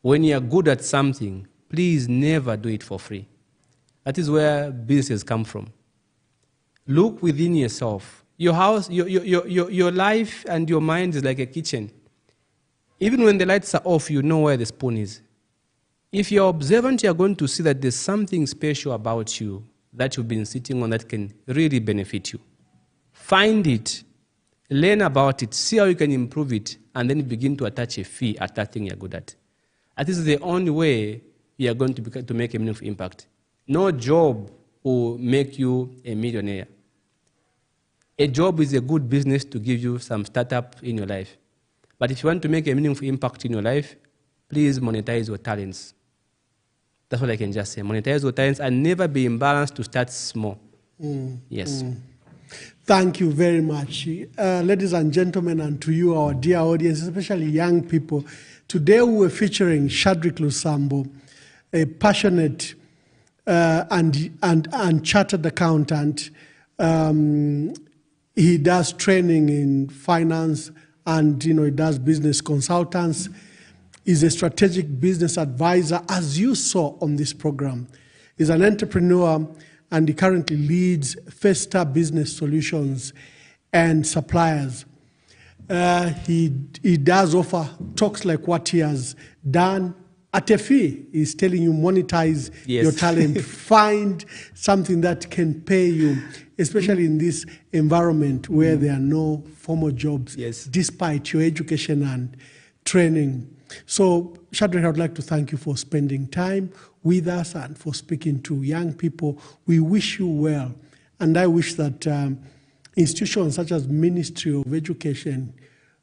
When you're good at something, please never do it for free. That is where businesses come from. Look within yourself. Your house, your life and your mind is like a kitchen. Even when the lights are off, you know where the spoon is. If you're observant, you're going to see that there's something special about you that you've been sitting on that can really benefit you. Find it, learn about it, see how you can improve it, and then begin to attach a fee at that thing you're good at. That is the only way you're going to make a meaningful impact. No job will make you a millionaire. A job is a good business to give you some startup in your life. But if you want to make a meaningful impact in your life, please monetize your talents. That's what I can just say. Monetize your talents and never be embarrassed to start small. Yes. Thank you very much. Ladies and gentlemen, and to you, our dear audience, especially young people, today we were featuring Shadreck Lusambo, a passionate and chartered accountant. He does training in finance and he does business consultants. He's a strategic business advisor, as you saw on this program. He's an entrepreneur, and he currently leads Festa Business Solutions and Suppliers. He does offer talks like what he has done at a fee. He's telling you monetize your talent, find something that can pay you, especially in this environment where there are no formal jobs, despite your education and training. So, Shadrick, I would like to thank you for spending time with us and for speaking to young people. We wish you well, and I wish that institutions such as Ministry of Education,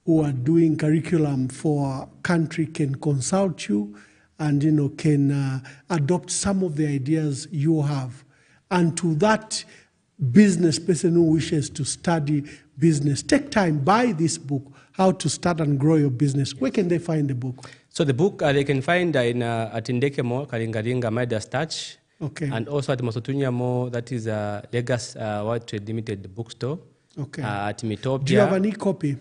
who are doing curriculum for our country, can consult you and can adopt some of the ideas you have. And to that business person who wishes to study business, take time, buy this book, How to Start and Grow Your Business. Where can they find the book? So the book they can find at Indeke Mall, Kalingalinga, Midas Touch, and also at Mosotunya Mall, that is Legas World Trade Limited bookstore. At Mitopia. Do you have any copy?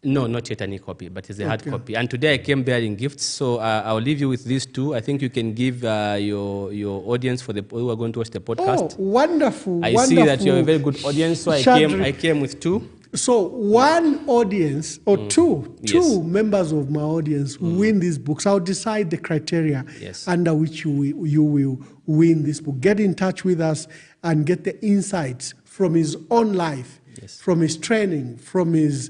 No, not yet any copy, but it's a hard copy. And today I came bearing gifts, so I'll leave you with these two. I think you can give your audience for the who are going to watch the podcast. Oh, wonderful! I see that you're a very good audience, so I came with two. So one audience or two members of my audience win these books. I'll decide the criteria under which you will win this book. Get in touch with us and get the insights from his own life, from his training, from his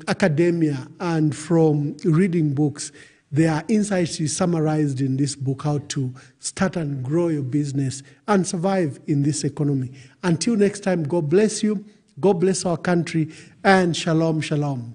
academia, and from reading books. There are insights summarized in this book, How to Start and Grow Your Business and Survive in this economy. Until next time, God bless you. God bless our country, and shalom, shalom.